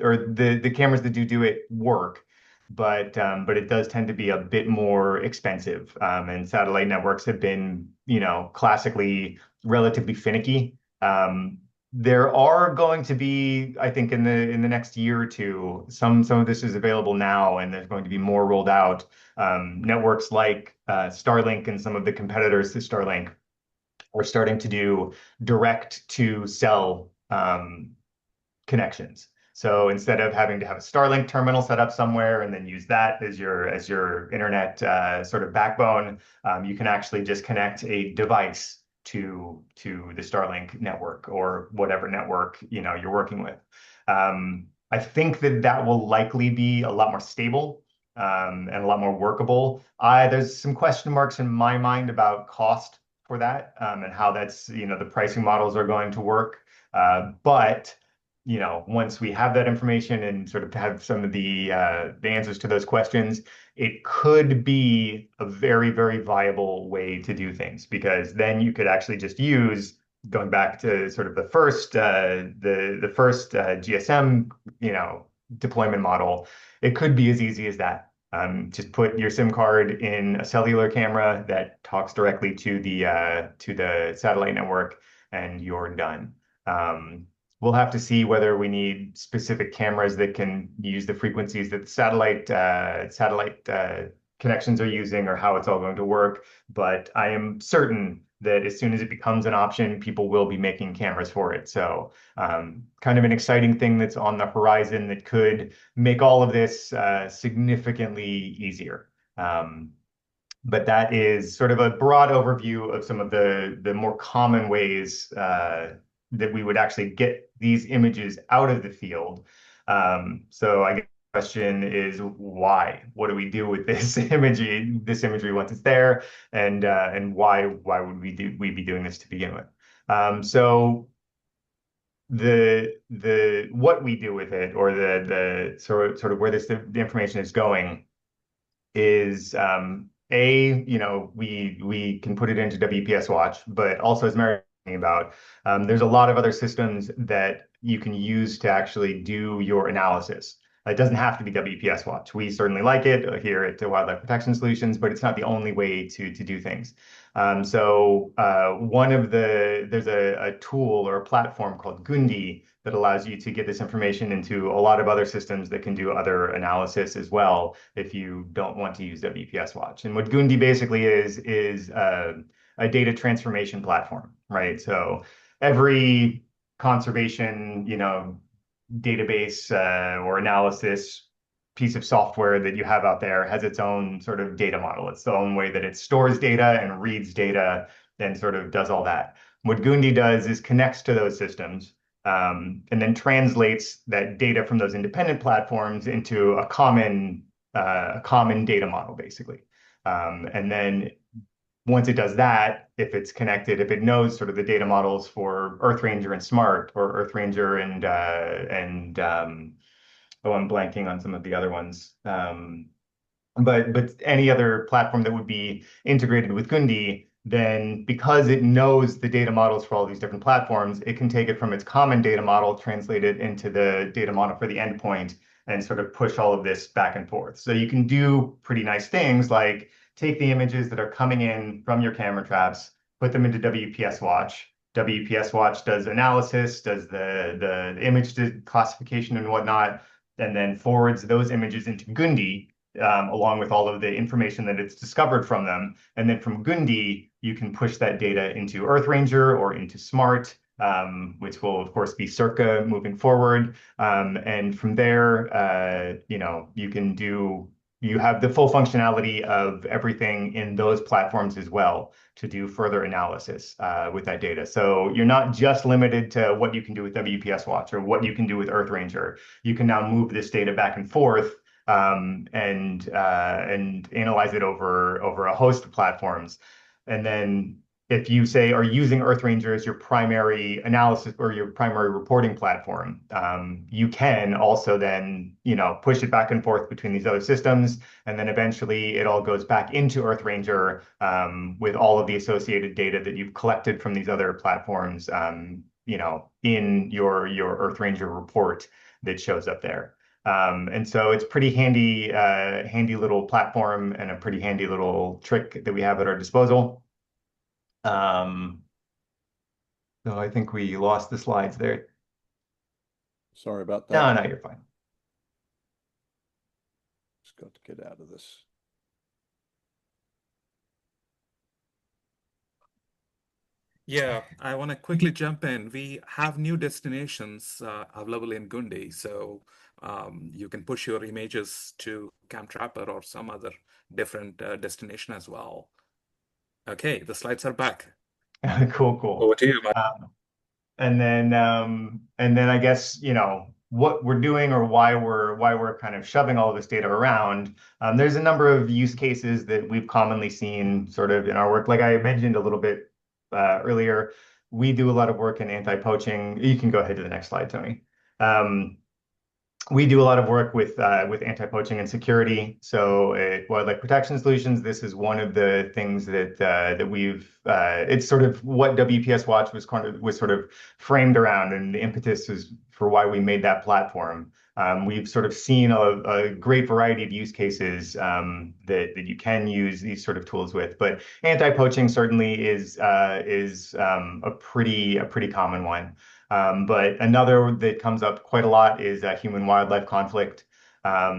or the cameras that do it work, but it does tend to be a bit more expensive. And satellite networks have been, classically relatively finicky. There are going to be, I think, in the next year or two, some of this is available now, and there's going to be more rolled out. Networks like Starlink and some of the competitors to Starlink are starting to do direct to cell connections. So instead of having to have a Starlink terminal set up somewhere and then use that as your internet sort of backbone, you can actually just connect a device to the Starlink network or whatever network you're working with. I think that will likely be a lot more stable and a lot more workable. There's some question marks in my mind about cost for that, and how that's, the pricing models are going to work. But once we have that information and sort of have some of the answers to those questions, it could be a very, very viable way to do things, because then you could actually just use, going back to sort of the first GSM, deployment model, it could be as easy as that. Just put your SIM card in a cellular camera that talks directly to the satellite network, and you're done. We'll have to see whether we need specific cameras that can use the frequencies that the satellite connections are using, or how it's all going to work. But I am certain that as soon as it becomes an option, people will be making cameras for it. So kind of an exciting thing that's on the horizon that could make all of this significantly easier. But that is sort of a broad overview of some of the more common ways that we would actually get these images out of the field. So I guess the question is, why? What do we do with this imagery once it's there, and why would we be doing this to begin with? So the what we do with it, or the sort of where the information is going, is we can put it into WPS Watch, but also, as Mary about, there's a lot of other systems that you can use to actually do your analysis. It doesn't have to be WPS Watch. We certainly like it here at Wildlife Protection Solutions, but it's not the only way to do things. There's a tool or a platform called Gundi that allows you to get this information into a lot of other systems that can do other analysis as well, if you don't want to use WPS Watch. And what Gundi basically is a data transformation platform, right? So every conservation, database or analysis piece of software that you have out there has its own sort of data model. It's the own way that it stores data and reads data and sort of does all that. What Gundi does is connects to those systems, and then translates that data from those independent platforms into a common data model, basically. And then once it does that, if it's connected, if it knows sort of the data models for EarthRanger and Smart, or EarthRanger and Oh, I'm blanking on some of the other ones. But any other platform that would be integrated with Gundi, then because it knows the data models for all these different platforms, it can take it from its common data model, translate it into the data model for the endpoint, and sort of push all of this back and forth. So you can do pretty nice things like take the images that are coming in from your camera traps, put them into WPS Watch. WPS Watch does analysis, does the image classification and whatnot, and then forwards those images into Gundi, along with all of the information that it's discovered from them. And then from Gundi, you can push that data into EarthRanger or into Smart, which will, of course, be Circa moving forward. And from there, you have the full functionality of everything in those platforms as well to do further analysis with that data. So you're not just limited to what you can do with WPS Watch or what you can do with EarthRanger. You can now move this data back and forth and analyze it over a host of platforms. And then if you say are using EarthRanger as your primary analysis or your primary reporting platform, you can also then push it back and forth between these other systems, and then eventually it all goes back into EarthRanger with all of the associated data that you've collected from these other platforms, in your EarthRanger report that shows up there. And so it's pretty handy little platform and a pretty handy little trick that we have at our disposal. So I think we lost the slides there. Sorry about that. No, you're fine. Just got to get out of this. Yeah, I want to quickly jump in. We have new destinations available in Gundi, so you can push your images to CamTrapper or some other different destination as well. Okay, the slides are back. Cool. Over to you, Mike. And then I guess what we're doing or why we're kind of shoving all of this data around. There's a number of use cases that we've commonly seen sort of in our work. Like I mentioned a little bit earlier, we do a lot of work in anti-poaching. You can go ahead to the next slide, Tony. We do a lot of work with anti-poaching and security. So at Wildlife Protection Solutions, this is one of the things that we've. It's sort of what WPS Watch was sort of framed around, and the impetus is for why we made that platform. We've sort of seen a great variety of use cases that you can use these sort of tools with, but anti-poaching certainly is a pretty common one. But another that comes up quite a lot is human-wildlife conflict. Yeah,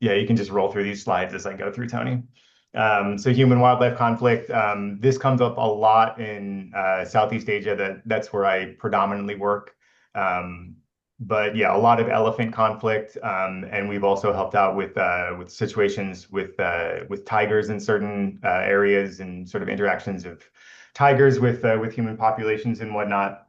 you can just roll through these slides as I go through, Tony. So human-wildlife conflict, this comes up a lot in Southeast Asia. That's where I predominantly work. But yeah, a lot of elephant conflict, and we've also helped out with situations with tigers in certain areas and sort of interactions of tigers with human populations and whatnot,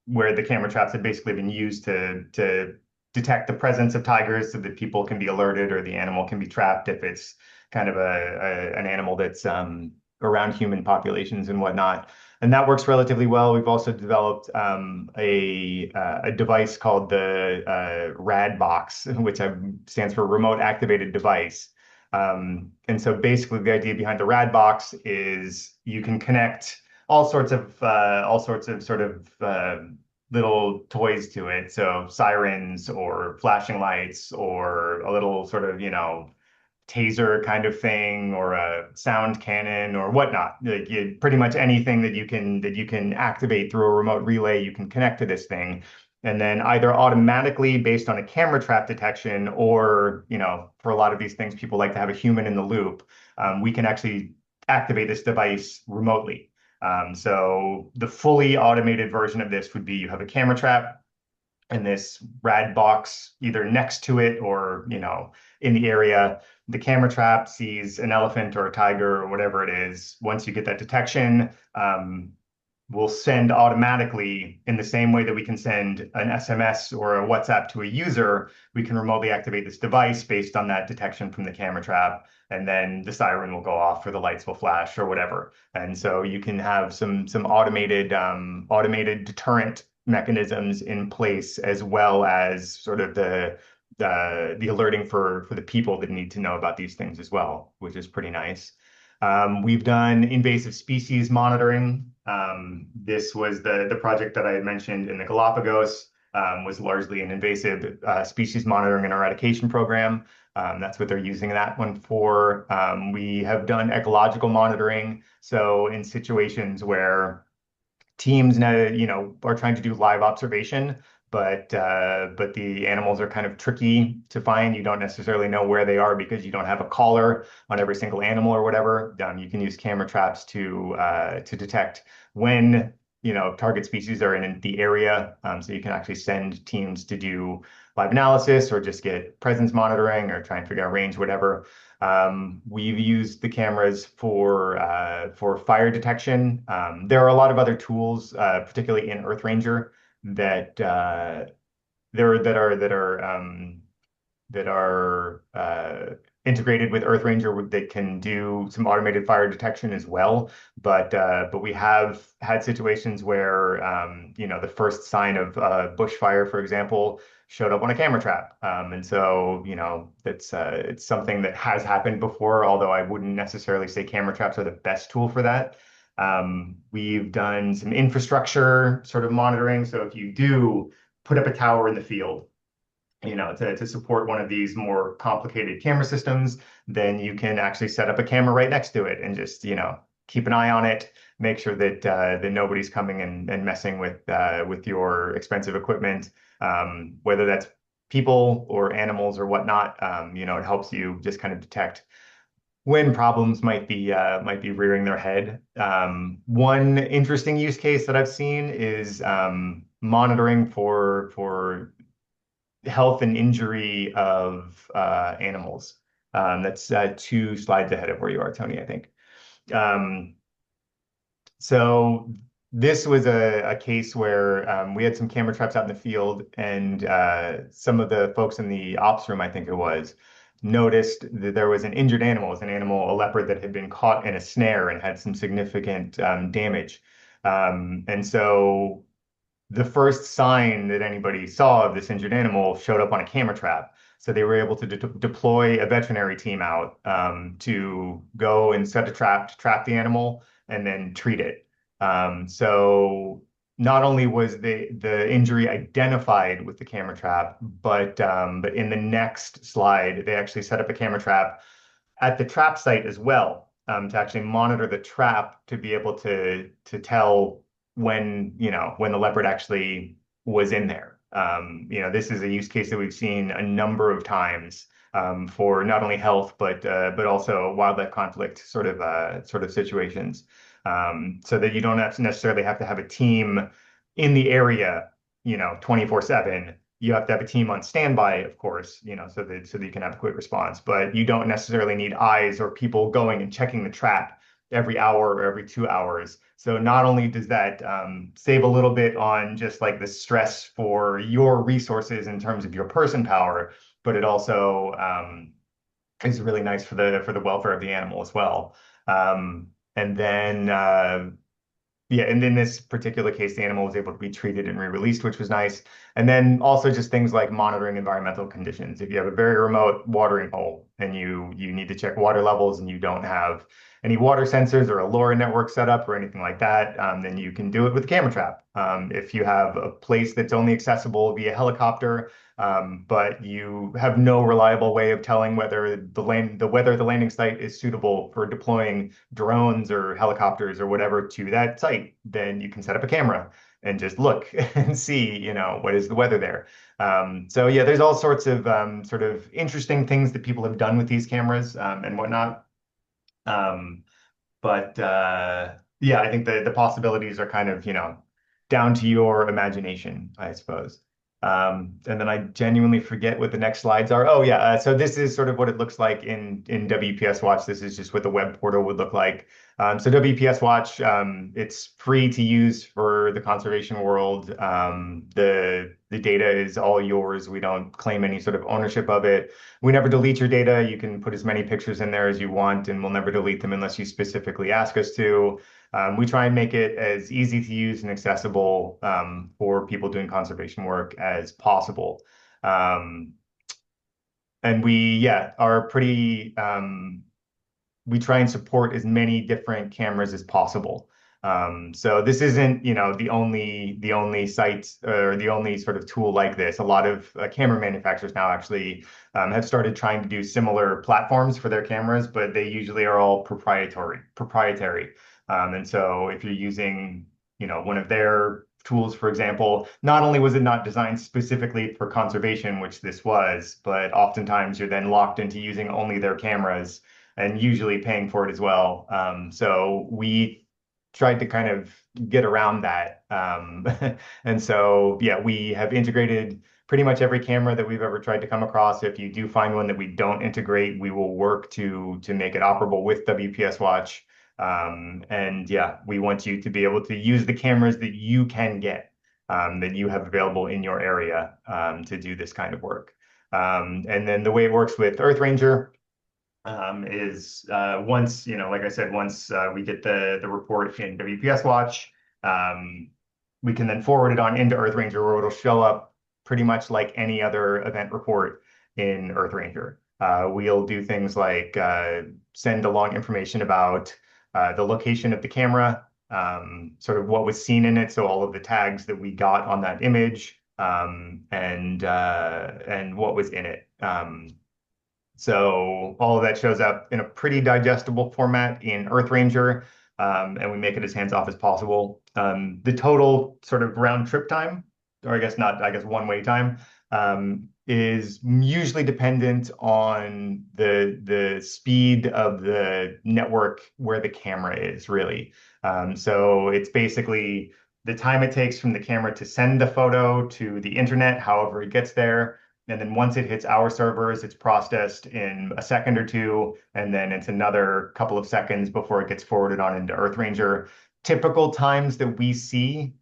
where the camera traps have basically been used to detect the presence of tigers so that people can be alerted or the animal can be trapped if it's kind of an animal that's around human populations and whatnot. And that works relatively well. We've also developed a device called the RAD box, which stands for Remote Activated Device. And so basically the idea behind the RAD box is you can connect all sorts of sort of little toys to it. So sirens or flashing lights or a little sort of, taser kind of thing or a sound cannon or whatnot. Like pretty much anything that you can activate through a remote relay, you can connect to this thing. And then either automatically based on a camera trap detection or, for a lot of these things, people like to have a human in the loop. We can actually activate this device remotely. So the fully automated version of this would be you have a camera trap and this RAD box either next to it or, in the area. The camera trap sees an elephant or a tiger or whatever it is. Once you get that detection, we'll send automatically in the same way that we can send an SMS or a WhatsApp to a user. We can remotely activate this device based on that detection from the camera trap, and then the siren will go off or the lights will flash or whatever. And so you can have some automated deterrent mechanisms in place, as well as sort of the alerting for the people that need to know about these things as well, which is pretty nice. We've done invasive species monitoring. This was the project that I had mentioned in the Galapagos, was largely an invasive species monitoring and eradication program. That's what they're using that one for. We have done ecological monitoring. So in situations where teams now, are trying to do live observation, but the animals are kind of tricky to find. You don't necessarily know where they are because you don't have a collar on every single animal or whatever. You can use camera traps to detect when target species are in the area. So you can actually send teams to do live analysis or just get presence monitoring or try and figure out range, whatever. We've used the cameras for fire detection. There are a lot of other tools, particularly in EarthRanger, that are integrated with EarthRanger that can do some automated fire detection as well. But we have had situations where the first sign of bushfire, for example, showed up on a camera trap. And so it's something that has happened before, although I wouldn't necessarily say camera traps are the best tool for that. We've done some infrastructure sort of monitoring. So if you do put up a tower in the field, to support one of these more complicated camera systems, then you can actually set up a camera right next to it and just, keep an eye on it, make sure that nobody's coming and messing with your expensive equipment, whether that's people or animals or whatnot. It helps you just kind of detect when problems might be rearing their head. One interesting use case that I've seen is monitoring for health and injury of animals. That's 2 slides ahead of where you are, Tony, I think. So this was a case where we had some camera traps out in the field, and some of the folks in the ops room, I think it was, noticed that there was an injured animal. It was an animal, a leopard, that had been caught in a snare and had some significant damage. And so the first sign that anybody saw of this injured animal showed up on a camera trap. So they were able to deploy a veterinary team out to go and set a trap to trap the animal and then treat it. So not only was the injury identified with the camera trap, but in the next slide, they actually set up a camera trap at the trap site as well, to actually monitor the trap to be able to tell when the leopard actually was in there. This is a use case that we've seen a number of times for not only health but also wildlife conflict sort of situations, so that you don't necessarily have to have a team in the area 24/7. You have to have a team on standby, of course, so that you can have a quick response, but you don't necessarily need eyes or people going and checking the trap every hour or every 2 hours. So not only does that save a little bit on just like the stress for your resources in terms of your person power, but it also is really nice for the welfare of the animal as well. And then and in this particular case, the animal was able to be treated and re-released, which was nice. And then also just things like monitoring environmental conditions. If you have a very remote watering hole and you need to check water levels and you don't have any water sensors or a LoRa network set up or anything like that, then you can do it with a camera trap. If you have a place that's only accessible via helicopter, but you have no reliable way of telling whether the landing site is suitable for deploying drones or helicopters or whatever to that site, then you can set up a camera and just look and see, what is the weather there. So yeah, there's all sorts of sort of interesting things that people have done with these cameras and whatnot. Yeah, I think the possibilities are kind of, down to your imagination, I suppose. And then I genuinely forget what the next slides are. Oh yeah, so this is sort of what it looks like in WPS Watch. This is just what the web portal would look like. So WPS Watch, it's free to use for the conservation world. The data is all yours. We don't claim any sort of ownership of it. We never delete your data. You can put as many pictures in there as you want, and we'll never delete them unless you specifically ask us to. We try and make it as easy to use and accessible for people doing conservation work as possible. And we are pretty we try and support as many different cameras as possible. So this isn't, the only site or the only sort of tool like this. A lot of camera manufacturers now actually have started trying to do similar platforms for their cameras, but they usually are all proprietary. And so if you're using, one of their tools, for example, not only was it not designed specifically for conservation, which this was, but oftentimes you're then locked into using only their cameras and usually paying for it as well. So we tried to kind of get around that. And so, we have integrated pretty much every camera that we've ever tried to come across. If you do find one that we don't integrate, we will work to make it operable with WPS Watch. And we want you to be able to use the cameras that you can get, that you have available in your area to do this kind of work. And then the way it works with EarthRanger is once, like I said, once we get the report in WPS Watch, we can then forward it on into EarthRanger, where it'll show up pretty much like any other event report in EarthRanger. We'll do things like send along information about the location of the camera, sort of what was seen in it, so all of the tags that we got on that image, and what was in it. So all of that shows up in a pretty digestible format in EarthRanger, and we make it as hands-off as possible. The total sort of round trip time, or I guess one-way time, is usually dependent on the speed of the network where the camera is, really. So it's basically the time it takes from the camera to send the photo to the internet, however it gets there. And then once it hits our servers, it's processed in a second or two, and then it's another couple of seconds before it gets forwarded on into EarthRanger. Typical times that we see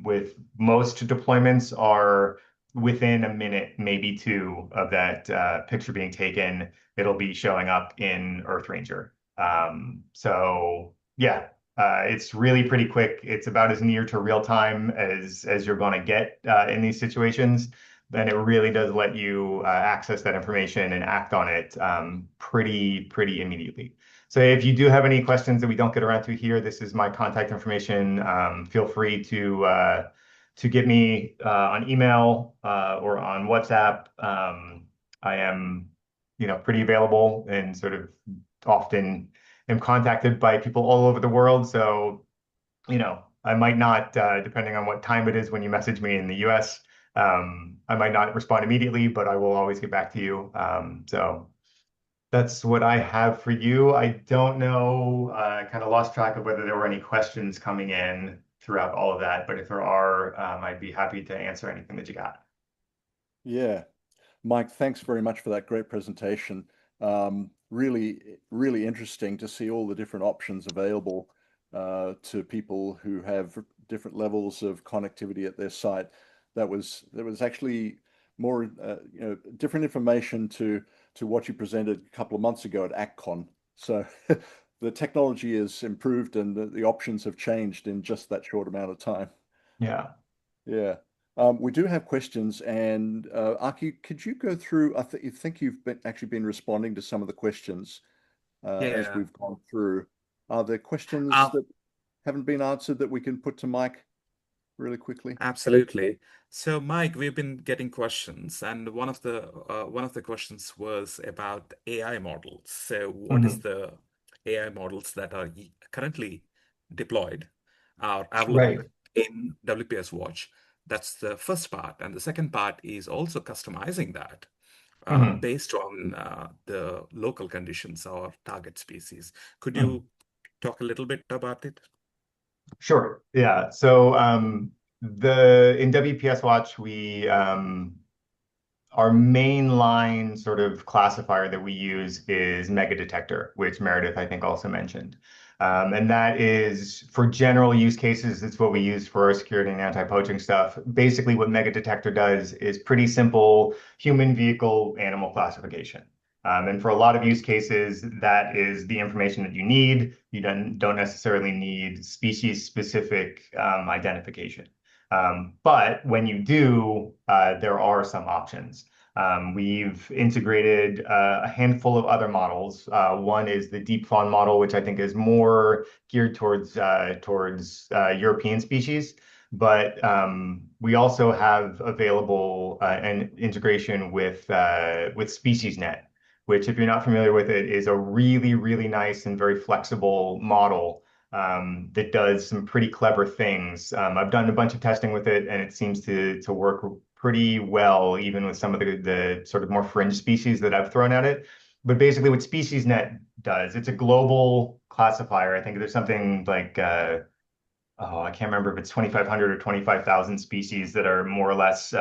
with most deployments are within a minute, maybe two, of that picture being taken. It'll be showing up in EarthRanger. It's really pretty quick. It's about as near to real time as you're going to get in these situations. Then it really does let you access that information and act on it pretty immediately. So if you do have any questions that we don't get around to here, this is my contact information. Feel free to get me on email or on WhatsApp. I am, pretty available and sort of often am contacted by people all over the world. So, I might not, depending on what time it is when you message me in the US, I might not respond immediately, but I will always get back to you. So that's what I have for you. I don't know, I kind of lost track of whether there were any questions coming in throughout all of that, but if there are, I'd be happy to answer anything that you got. Yeah. Mike, thanks very much for that great presentation. Really interesting to see all the different options available to people who have different levels of connectivity at their site. There was actually more different information to what you presented a couple of months ago at ACCON. So the technology has improved and the options have changed in just that short amount of time. Yeah. Yeah. We do have questions, and Aki, could you go through? I think you've actually been responding to some of the questions as we've gone through. Are there questions that haven't been answered that we can put to Mike really quickly? Absolutely. So, Mike, we've been getting questions, and one of the questions was about AI models. So, what is the AI models that are currently deployed, are available in WPS Watch? That's the first part, and the second part is also customizing that based on the local conditions or target species. Could you talk a little bit about it? Sure. Yeah. So in WPS Watch, we our main line sort of classifier that we use is mega detector, which Meredith, I think, also mentioned. And that is for general use cases. It's what we use for our security and anti-poaching stuff. Basically, what mega detector does is pretty simple human vehicle animal classification. And for a lot of use cases, that is the information that you need. You don't necessarily need species-specific identification. But when you do, there are some options. We've integrated a handful of other models. One is the deep fawn model, which I think is more geared towards European species. But we also have available an integration with SpeciesNet, which, if you're not familiar with it, is a really, really nice and very flexible model that does some pretty clever things. I've done a bunch of testing with it, and it seems to work pretty well, even with some of the sort of more fringe species that I've thrown at it. But basically, what SpeciesNet does, it's a global classifier. I think there's something like I can't remember if it's 2,500 or 25,000 species that are more or less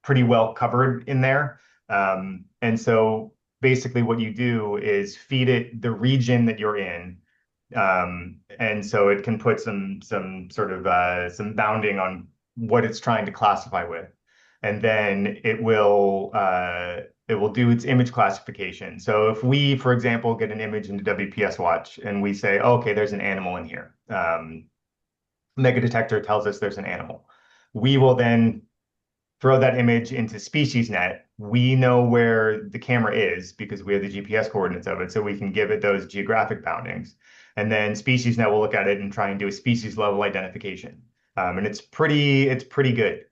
pretty well covered in there. And so basically what you do is feed it the region that you're in. And so it can put some sort of some bounding on what it's trying to classify with. And then it will do its image classification. So if we, for example, get an image into WPS Watch and we say, oh, okay, there's an animal in here. Mega detector tells us there's an animal. We will then throw that image into SpeciesNet. We know where the camera is because we have the GPS coordinates of it, so we can give it those geographic boundings. And then SpeciesNet will look at it and try and do a species level identification. And it's pretty good.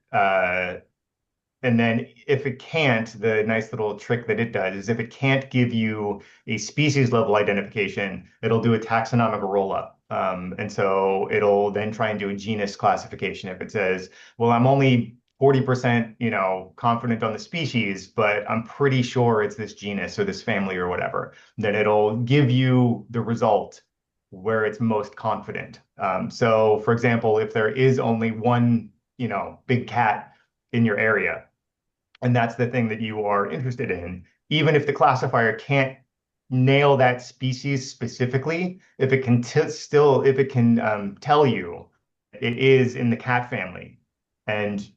And then if it can't, the nice little trick that it does is if it can't give you a species level identification, it'll do a taxonomic roll-up. And so it'll then try and do a genus classification. If it says, well, I'm only 40%, confident on the species, but I'm pretty sure it's this genus or this family or whatever, then it'll give you the result where it's most confident. So for example, if there is only one, big cat in your area, and that's the thing that you are interested in, even if the classifier can't nail that species specifically, if it can tell you it is in the cat family, and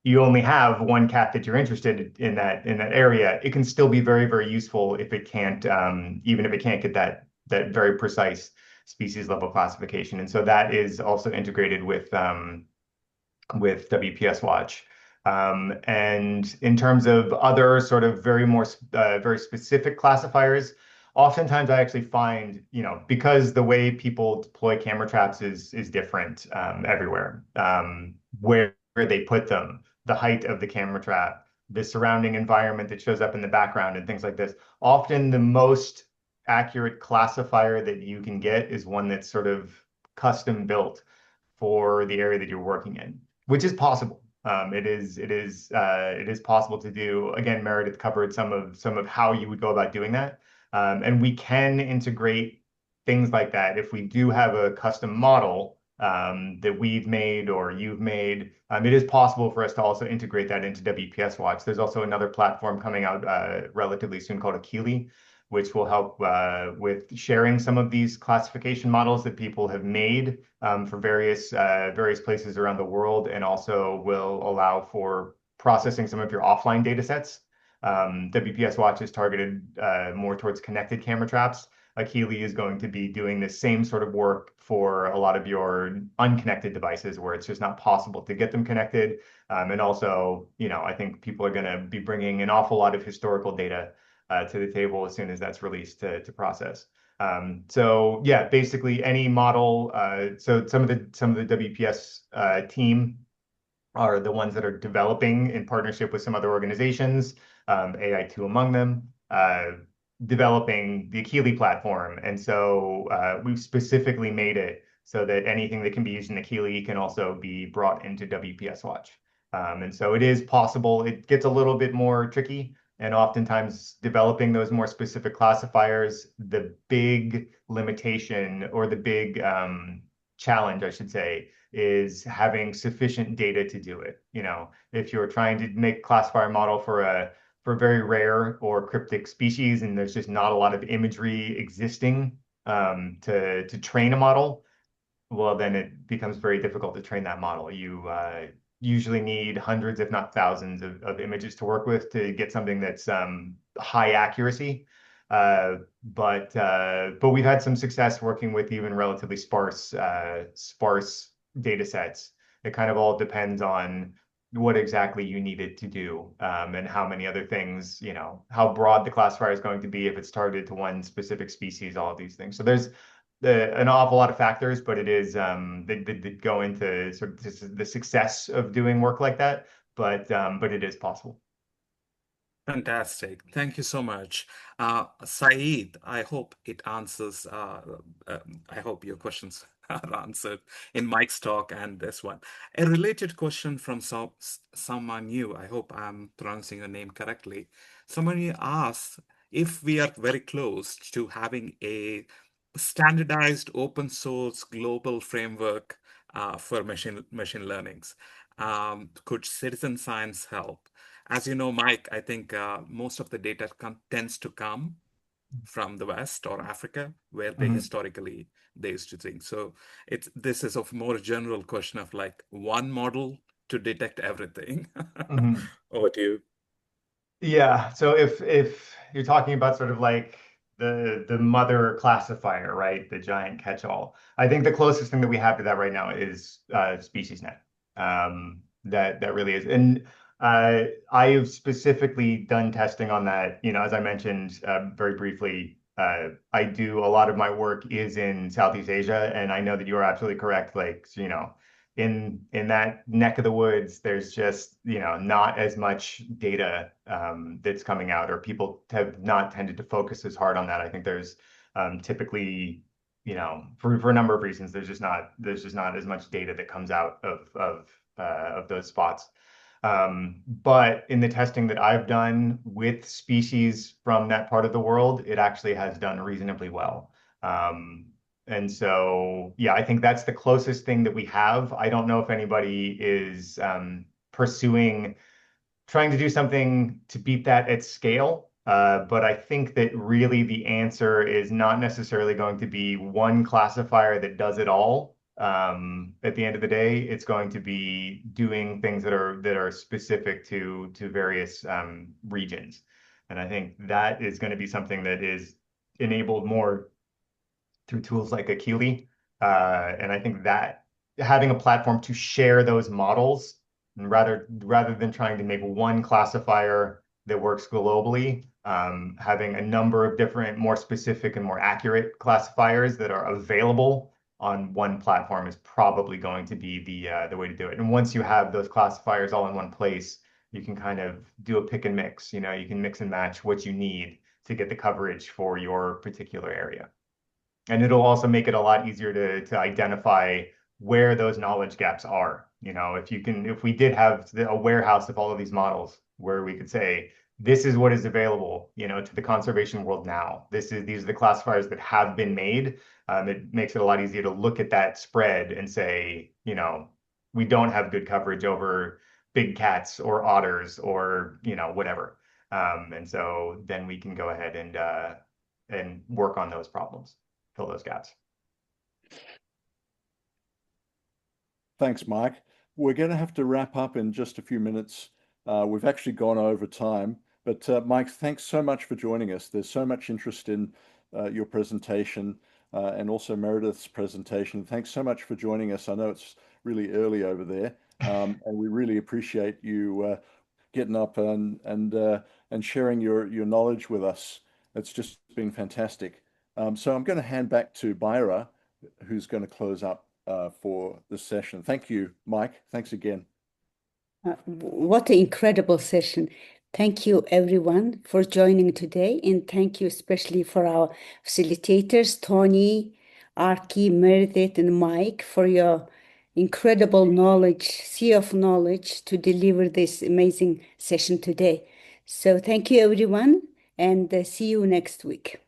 you only have one cat that you're interested in that area, it can still be very, very useful if it can't, even if it can't get that very precise species level classification. And so that is also integrated with WPS Watch. And in terms of other sort of very specific classifiers, oftentimes I actually find, because the way people deploy camera traps is different everywhere, where they put them, the height of the camera trap, the surrounding environment that shows up in the background and things like this. Often the most accurate classifier that you can get is one that's sort of custom built for the area that you're working in, which is possible. It is possible to do. Again, Meredith covered some of how you would go about doing that. And we can integrate things like that if we do have a custom model that we've made or you've made. It is possible for us to also integrate that into WPS Watch. There's also another platform coming out relatively soon called Akili, which will help with sharing some of these classification models that people have made for various places around the world, and also will allow for processing some of your offline data sets. WPS Watch is targeted more towards connected camera traps. Akili is going to be doing the same sort of work for a lot of your unconnected devices where it's just not possible to get them connected. And also, I think people are going to be bringing an awful lot of historical data to the table as soon as that's released to process. So yeah, basically any model. So some of the WPS team are the ones that are developing in partnership with some other organizations, AI2 among them, developing the Akili platform. And so we've specifically made it so that anything that can be used in Akili can also be brought into WPS Watch. And so it is possible. It gets a little bit more tricky. And oftentimes developing those more specific classifiers, the big limitation or the big challenge, I should say, is having sufficient data to do it. If you're trying to make a classifier model for very rare or cryptic species, and there's just not a lot of imagery existing to train a model, well, then it becomes very difficult to train that model. You usually need hundreds, if not thousands, of images to work with to get something that's high accuracy. But we've had some success working with even relatively sparse data sets. It kind of all depends on what exactly you need it to do, and how many other things, how broad the classifier is going to be if it's targeted to one specific species, all of these things. So there's an awful lot of factors, but it is that go into sort of the success of doing work like that. But it is possible. Fantastic. Thank you so much. Saeed, I hope it answers, I hope your questions are answered in Mike's talk and this one. A related question from someone new, I hope I'm pronouncing your name correctly. Someone new asks if we are very close to having a standardized open source global framework for machine learnings. Could citizen science help? As you know, Mike, I think most of the data tends to come from the West or Africa, where they historically they used to think. So this is a more general question of like one model to detect everything. Over to you. Yeah. So if you're talking about sort of like the mother classifier, right? The giant catch-all. I think the closest thing that we have to that right now is SpeciesNet. That really is. And I have specifically done testing on that. As I mentioned very briefly, I do a lot of my work is in Southeast Asia, and I know that you are absolutely correct. Like, in that neck of the woods, there's just, not as much data that's coming out, or people have not tended to focus as hard on that. I think there's typically, for a number of reasons, there's just not as much data that comes out of those spots. But in the testing that I've done with species from that part of the world, it actually has done reasonably well. And so, yeah, I think that's the closest thing that we have. I don't know if anybody is trying to do something to beat that at scale. But I think that really the answer is not necessarily going to be one classifier that does it all. At the end of the day, it's going to be doing things that are specific to various regions. And I think that is going to be something that is enabled more through tools like Akili. And I think that having a platform to share those models, and rather than trying to make one classifier that works globally, having a number of different, more specific and more accurate classifiers that are available on one platform is probably going to be the way to do it. And once you have those classifiers all in one place, you can kind of do a pick and mix. You can mix and match what you need to get the coverage for your particular area. And it'll also make it a lot easier to identify where those knowledge gaps are. If we did have a warehouse of all of these models where we could say, this is what is available, to the conservation world now. These are the classifiers that have been made. It makes it a lot easier to look at that spread and say, we don't have good coverage over big cats or otters or, whatever. And so then we can go ahead and work on those problems, fill those gaps. Thanks, Mike. We're going to have to wrap up in just a few minutes. We've actually gone over time, but Mike, thanks so much for joining us. There's so much interest in your presentation and also Meredith's presentation. Thanks so much for joining us. I know it's really early over there, and we really appreciate you getting up and sharing your knowledge with us. It's just been fantastic. So I'm going to hand back to Byra, who's going to close up for this session. Thank you, Mike. Thanks again. What an incredible session. Thank you, everyone, for joining today. And thank you especially for our facilitators, Tony, Arki, Meredith, and Mike, for your incredible knowledge, sea of knowledge to deliver this amazing session today. So thank you, everyone, and see you next week.